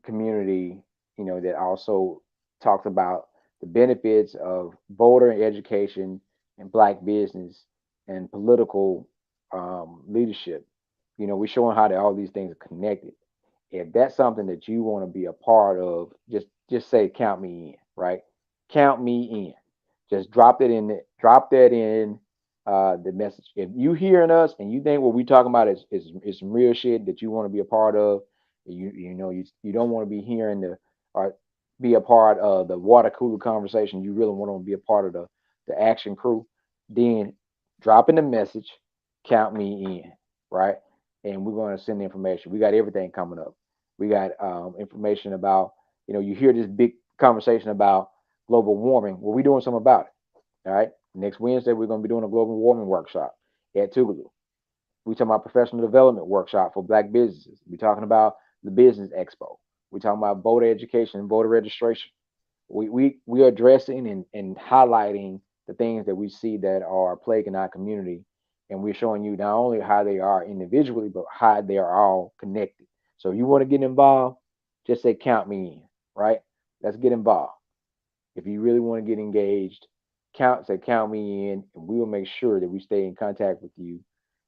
community, that also talks about the benefits of voter education and black business and political leadership. We're showing how that all these things are connected. If that's something that you want to be a part of, just say count me in, right? Count me in. Just drop that in the message. If you hearing us and you think what we talking about is some real shit that you want to be a part of, you don't want to be hearing the or be a part of the water cooler conversation. You really want to be a part of the action crew. Then drop in the message, count me in, right? And we're going to send the information. We got everything coming up. We got information about, you hear this big conversation about global warming. Well, we're doing something about it. All right. Next Wednesday, we're going to be doing a global warming workshop at Tougaloo. We're talking about professional development workshop for black businesses. We're talking about the business expo. We're talking about voter education and voter registration. We are addressing and highlighting the things that we see that are plaguing our community, and we're showing you not only how they are individually, but how they are all connected. So if you want to get involved, just say count me in, right? Let's get involved. If you really want to get engaged, count me in, and we will make sure that we stay in contact with you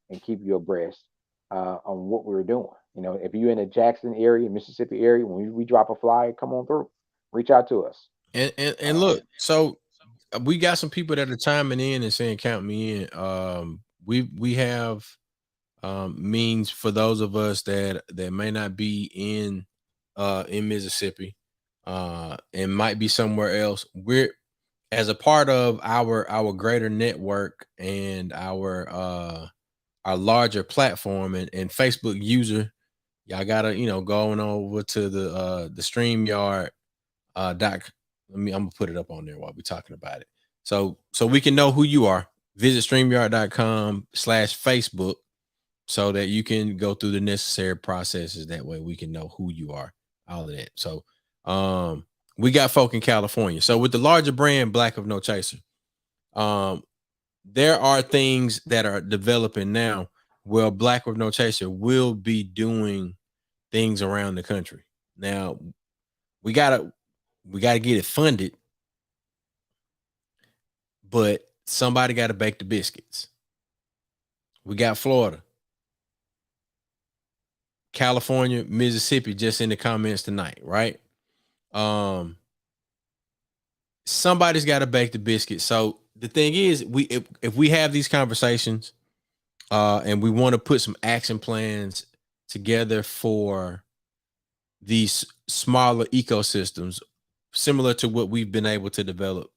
and keep you abreast on what we're doing. If you're in the Jackson area, Mississippi area, when we drop a flyer, come on through, reach out to us. And Um, look, so we got some people that are chiming in and saying count me in. We have means for those of us that may not be in Mississippi and might be somewhere else. We're as a part of our greater network and our larger platform and Facebook user, y'all gotta go on over to the StreamYard doc. I'm gonna put it up on there while we're talking about it. So we can know who you are. Visit StreamYard.com/Facebook so that you can go through the necessary processes. That way we can know who you are, all of that. So um we got folk in California. So with the larger brand Black of No Chaser, um there are things that are developing now where Black with No Chaser will be doing things around the country. Now we gotta we gotta get it funded, but somebody gotta bake the biscuits. We got Florida, California, Mississippi just in the comments tonight, right? Um, somebody's got to bake the biscuit. So the thing is, if we have these conversations, and we want to put some action plans together for these smaller ecosystems, similar to what we've been able to develop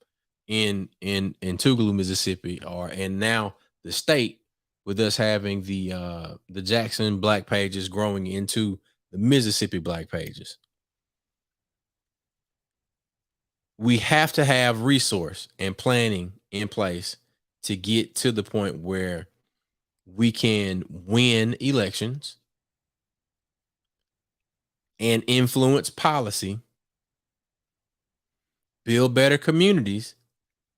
in Tougaloo, Mississippi, or and now the state with us having the Jackson Black Pages growing into the Mississippi Black Pages. We have to have resource and planning in place to get to the point where we can win elections and influence policy, build better communities,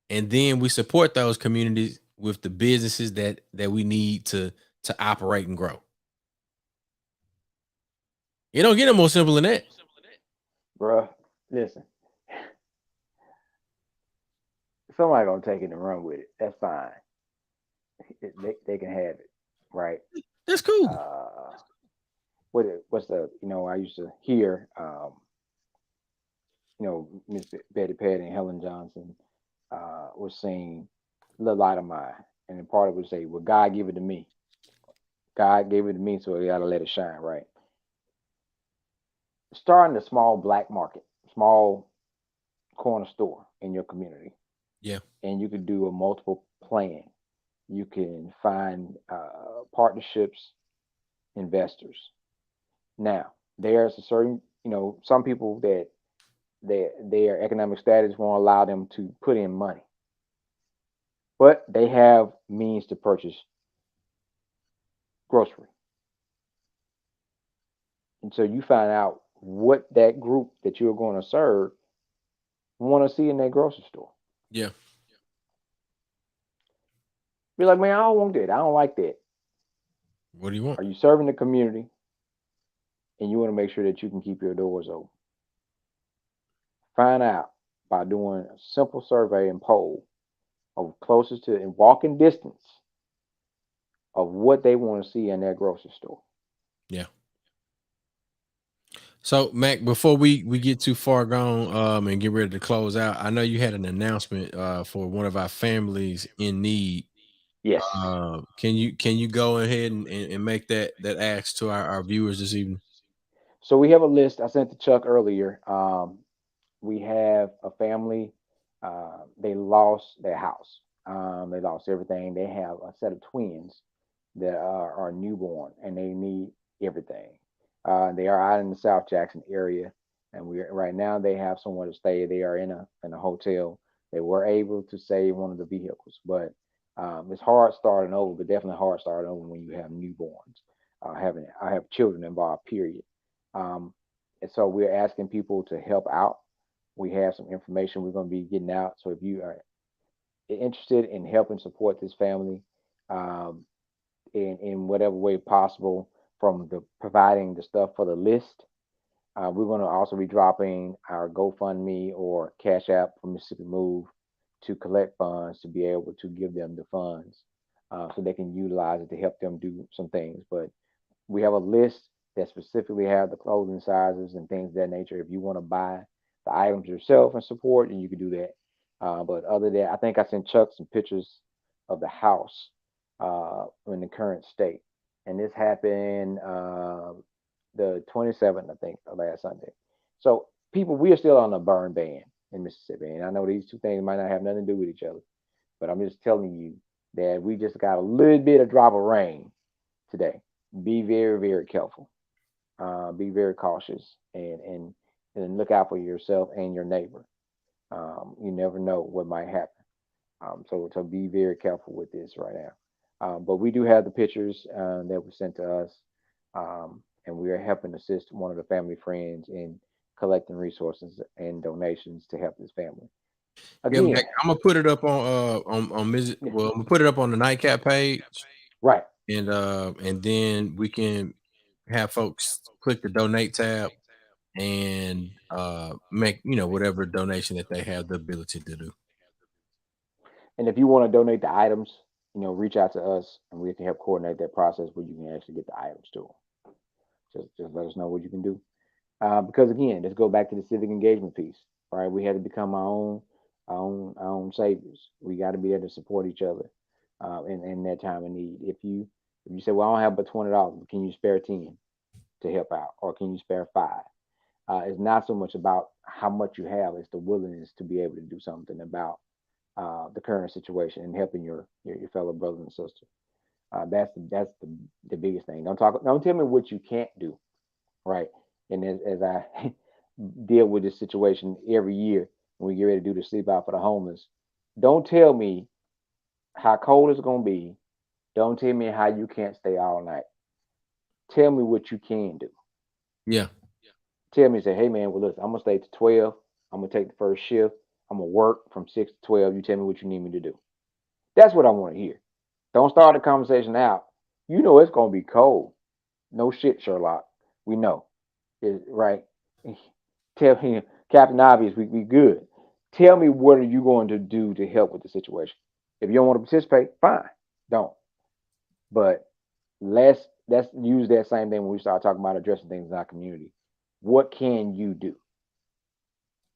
and then we support those communities with the businesses that we need to operate and grow. It don't get no more simple than that. Bruh, listen, somebody gonna take it and run with it. That's fine. They can have it, right? That's cool. Uh, what's the I used to hear Miss Betty Patty and Helen Johnson was saying "Little Light of Mine," and then part of it would say, "Well, God gave it to me. God gave it to me, so I gotta let it shine." Right? Starting a small black market, small corner store in your community, Yeah. and you could do a multiple plan. You can find partnerships, investors. Now, there's a certain, some people that their economic status won't allow them to put in money, but they have means to purchase grocery. And so you find out what that group that you're going to serve want to see in that grocery store. Yeah. Be like, man, I don't want that. I don't like that. What do you want? Are you serving the community and you want to make sure that you can keep your doors open? Find out by doing a simple survey and poll of closest to in walking distance of what they want to see in their grocery store. Yeah. So Mac, before we get too far gone and get ready to close out, I know you had an announcement for one of our families in need. Yes. Can you go ahead and make that ask to our viewers this evening? So we have a list I sent to Chuck earlier. We have a family. They lost their house. They lost everything. They have a set of twins that are newborn and they need everything. They are out in the South Jackson area, and we right now they have somewhere to stay. They are in a hotel. They were able to save one of the vehicles, but it's hard starting over. But definitely hard starting over when you have newborns. Having I have children involved. Period. Um, and so we're asking people to help out. We have some information we're going to be getting out. So if you are interested in helping support this family, um, in whatever way possible, from the providing the stuff for the list. We're going to also be dropping our GoFundMe or Cash App for Mississippi Move to collect funds to be able to give them the funds so they can utilize it to help them do some things. But we have a list that specifically have the clothing sizes and things of that nature. If you want to buy the items yourself and support, then you can do that. But other than that, I think I sent Chuck some pictures of the house in the current state, and this happened the 27th, I think, of last Sunday. So people, we are still on a burn ban in Mississippi, and I know these two things might not have nothing to do with each other, but I'm just telling you that we just got a little bit of drop of rain today. Be very, very careful. Be very cautious and look out for yourself and your neighbor. You never know what might happen. So be very careful with this right now. But we do have the pictures that were sent to us, and we are helping assist one of the family friends in collecting resources and donations to help this family. Yeah, Mac, Again, I'm gonna put it up yeah, well, I'm gonna put it up on the Nightcap page, right. and then we can have folks click the donate tab and make whatever donation that they have the ability to do. And if you want to donate the items, reach out to us, and we can help coordinate that process where you can actually get the items to them. Just let us know what you can do. Because again, let's go back to the civic engagement piece, right? We had to become our own saviors. We got to be there to support each other in that time of need. If you say, well, I don't have but $20, can you spare 10 to help out, or can you spare five? It's not so much about how much you have; it's the willingness to be able to do something about the current situation and helping your fellow brothers and sisters. That's the biggest thing. Don't tell me what you can't do, right? And as I deal with this situation every year when we get ready to do the sleep out for the homeless, don't tell me how cold it's gonna be. Don't tell me how you can't stay all night. Tell me what you can do. Yeah, Tell me, say, hey man, well listen, I'm gonna stay to 12. I'm gonna take the first shift. I'm gonna work from 6 to 12. You tell me what you need me to do. That's what I want to hear. Don't start the conversation out. You know it's gonna be cold. No shit, Sherlock. We know. Right? Tell me, Captain Obvious, we good. Tell me what are you going to do to help with the situation. If you don't want to participate, fine. Don't. But let's use that same thing when we start talking about addressing things in our community. What can you do?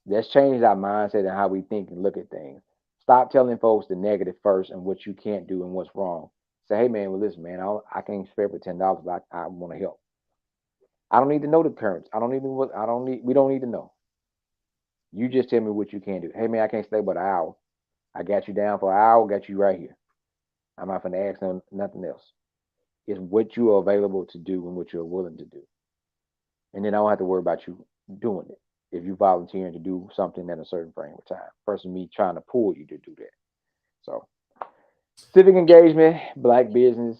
Let's change our mindset and how we think and look at things. Stop telling folks the negative first and what you can't do and what's wrong. Say, hey man, well listen, man, I can't spare for $10, but I want to help. I don't need to know the currents. I don't need to. I don't need. We don't need to know. You just tell me what you can do. Hey man, I can't stay but an hour. I got you down for an hour. Got you right here. I'm not gonna ask nothing else. It's what you are available to do and what you're willing to do, and then I don't have to worry about you doing it. If you volunteering to do something in a certain frame of time, versus me trying to pull you to do that. So, civic engagement, black business,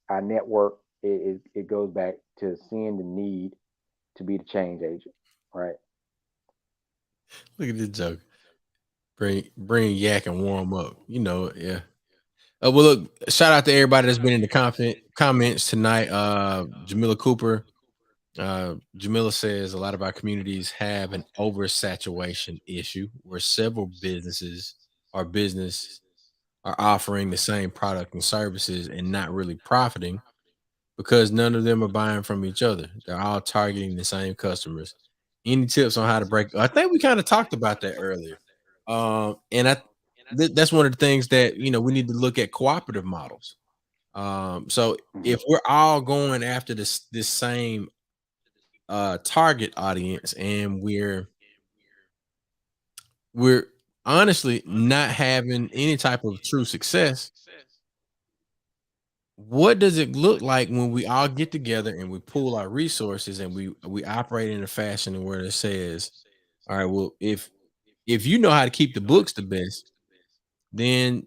our network. It goes back to seeing the need to be the change agent, right? Look at this joke. Bring yak and warm up. Yeah. Well, look. Shout out to everybody that's been in the comments tonight. Jamila Cooper. Jamila says a lot of our communities have an oversaturation issue where several business are offering the same product and services and not really profiting because none of them are buying from each other. They're all targeting the same customers. Any tips on how to break? I think we kind of talked about that earlier. And that's one of the things that we need to look at cooperative models. So Mhm. if we're all going after this same target audience and we're honestly not having any type of true success, what does it look like when we all get together and we pool our resources and we operate in a fashion where it says, all right, well, if you know how to keep the books the best, then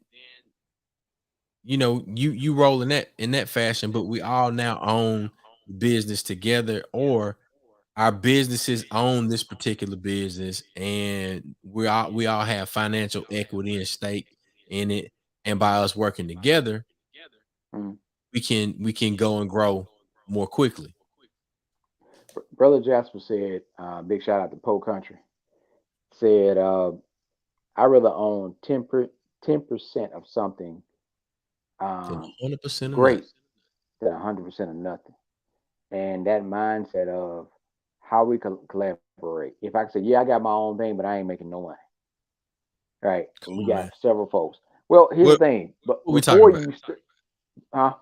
you roll in that fashion, but we all now own the business together, or our businesses own this particular business, and we all have financial equity and stake in it, and by us working together, Mhm. we can go and grow more quickly. Brother Jasper said, big shout out to Po Country. Said, I rather own 10% of something Then um, 100% of nothing. great than 100% of nothing. And that mindset of how we collaborate. If I can say, yeah, I got my own thing, but I ain't making no money, right? And we Come on, got man. several folks. Well, here's the What thing. But what we talking before about? you, huh?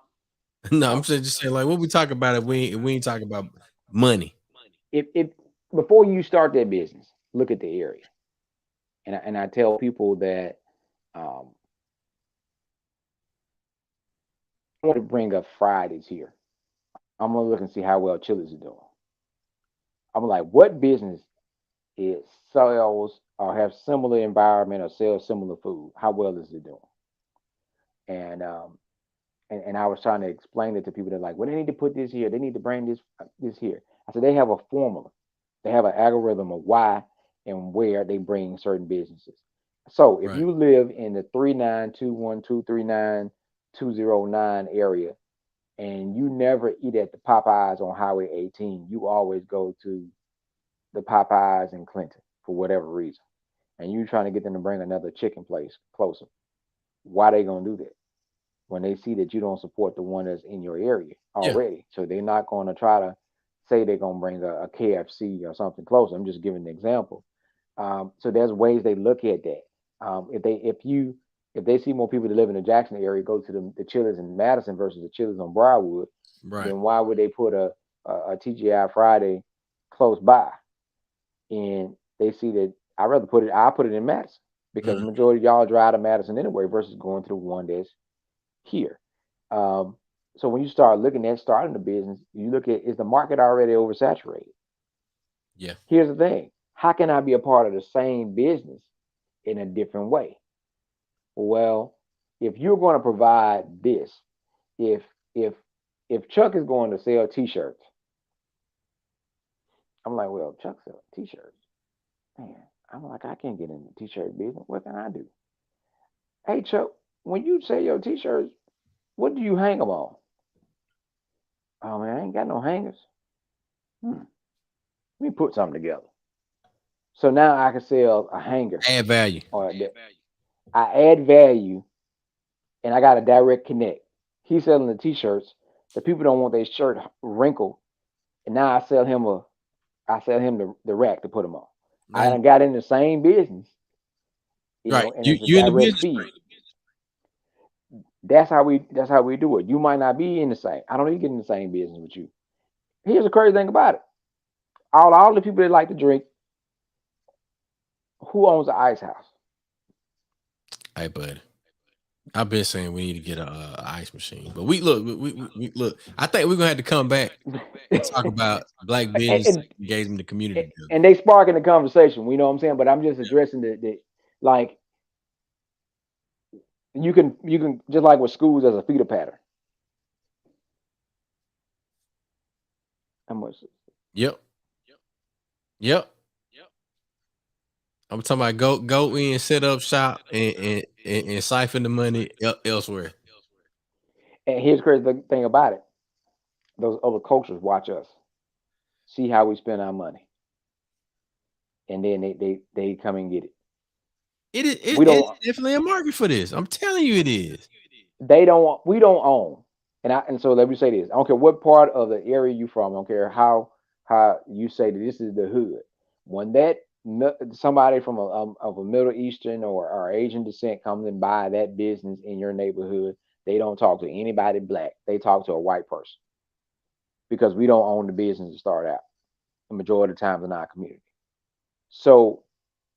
No, I'm Oh, just saying, like, what we talk about if we ain't talking about money. if before you start that business, look at the area. And I tell people that um, I want to bring up Fridays here. I'm gonna look and see how well Chili's is doing. I'm like, what business is sells or have similar environment or sells similar food? How well is it doing? And and I was trying to explain it to people that like, well, they need to put this here, they need to bring this here. I said they have a formula, they have an algorithm of why and where they bring certain businesses. So if Right. you live in the 3921239209 area and you never eat at the Popeyes on Highway 18, you always go to the Popeyes in Clinton for whatever reason, and you trying to get them to bring another chicken place closer. Why they gonna do that when they see that you don't support the one that's in your area Yeah. already? So they're not going to try to say they're gonna bring a KFC or something closer. I'm just giving an example. So there's ways they look at that. If they see more people that live in the Jackson area go to the Chili's in Madison versus the Chili's on Briarwood, Right. then why would they put a TGI Friday close by? And they see that I put it in Madison because the Mhm. majority of y'all drive to Madison anyway versus going to the one that's here. Um, so when you start looking at starting the business, you look at, is the market already oversaturated? Yeah. Here's the thing: how can I be a part of the same business in a different way? Well, if you're going to provide this, if if if Chuck is going to sell T-shirts, I'm like, well, Chuck sells T-shirts, man. I'm like, I can't get in the T-shirt business. What can I do? Hey, Chuck, when you sell your T-shirts, what do you hang them on? Oh man, I ain't got no hangers. Let me put something together. So now I can sell a hanger, Add value. or I add value, and I got a direct connect. He's selling the T-shirts. The people don't want their shirt wrinkled, and now I sell him the rack to put them on. I And done got in the same business, right. and You it's a you in the direct business feed. brain. That's how we do it. You might not be in the same. I don't even get in the same business with you. Here's the crazy thing about it. All the people that like to drink, who owns the ice house? Hey, bud. I've been saying we need to get a ice machine, but we look, we look. I think we're gonna have to come back and talk about black business and, engagement, the community building. and they sparking the conversation. You know what I'm saying? But I'm just addressing the like you can just like with schools as a feeder pattern. How much? Yep. Yep. I'm talking about go in, set up shop, and siphon the money elsewhere. And here's the crazy thing about it: those other cultures watch us, see how we spend our money, and then they come and get it. We It's don't. definitely a market for this. I'm telling you, it is. They don't. We don't own. And so let me say this: I don't care what part of the area you from. I don't care how you say that this is the hood. When somebody from of a Middle Eastern or Asian descent comes and buy that business in your neighborhood, they don't talk to anybody black. They talk to a white person because we don't own the business to start out. The majority of the times in our community. So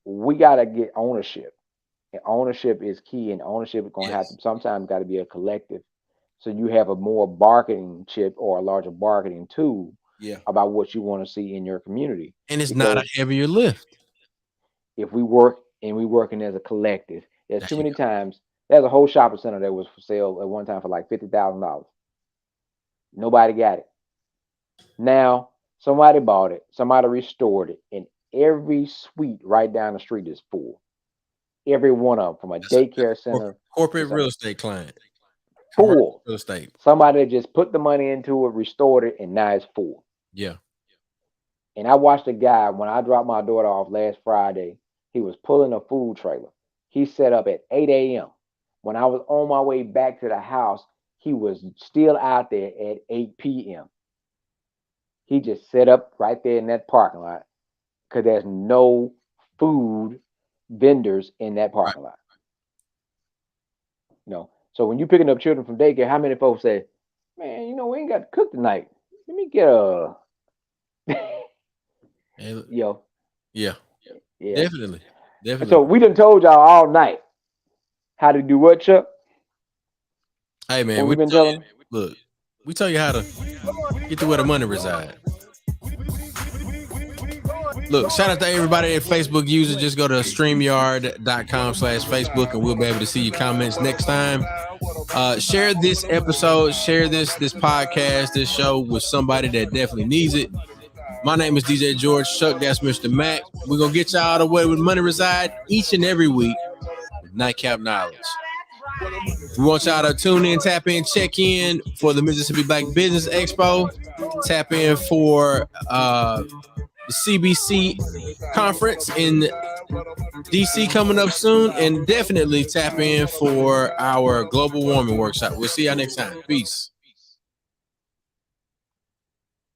we got to get ownership, and ownership is key. And ownership is going to have to Yes. sometimes got to be a collective. So you have a more bargaining chip or a larger bargaining tool Yeah. about what you want to see in your community. And it's not a Because heavier lift. if we work and we working as a collective, there's There too you many go. times. There's a whole shopping center that was for sale at one time for like $50,000. Nobody got it. Now somebody bought it, somebody restored it, and every suite right down the street is full. Every one of them, from a That's daycare a center to corporate some real estate client. Commercial full. real estate. Somebody that just put the money into it, restored it, and now it's full. Yeah. And I watched a guy when I dropped my daughter off last Friday. He was pulling a food trailer. He set up at 8 a.m. When I was on my way back to the house, he was still out there at 8 p.m. He just set up right there in that parking lot because there's no food vendors in that Right. parking lot. So when you're picking up children from daycare, how many folks say, "Man, we ain't got to cook tonight. Let me get a," And yo, yeah, yeah. definitely. And Definitely. so we done told y'all all night how to do what, Chuck? Hey man, What we we been tell you, telling them? look, we tell you how to get to where the money reside. Look, shout out to everybody at Facebook user. Just go to streamyard.com/Facebook and we'll be able to see your comments next time. Share this episode, share this podcast, this show with somebody that definitely needs it. My name is DJ George. Chuck, that's Mr. Mac. We're gonna get y'all the way where money reside each and every week with Nightcap Knowledge. We want y'all to tune in, tap in, check in for the Mississippi Black Business Expo. Tap in for the CBC conference in DC coming up soon, and definitely tap in for our global warming workshop. We'll see y'all next time. Peace.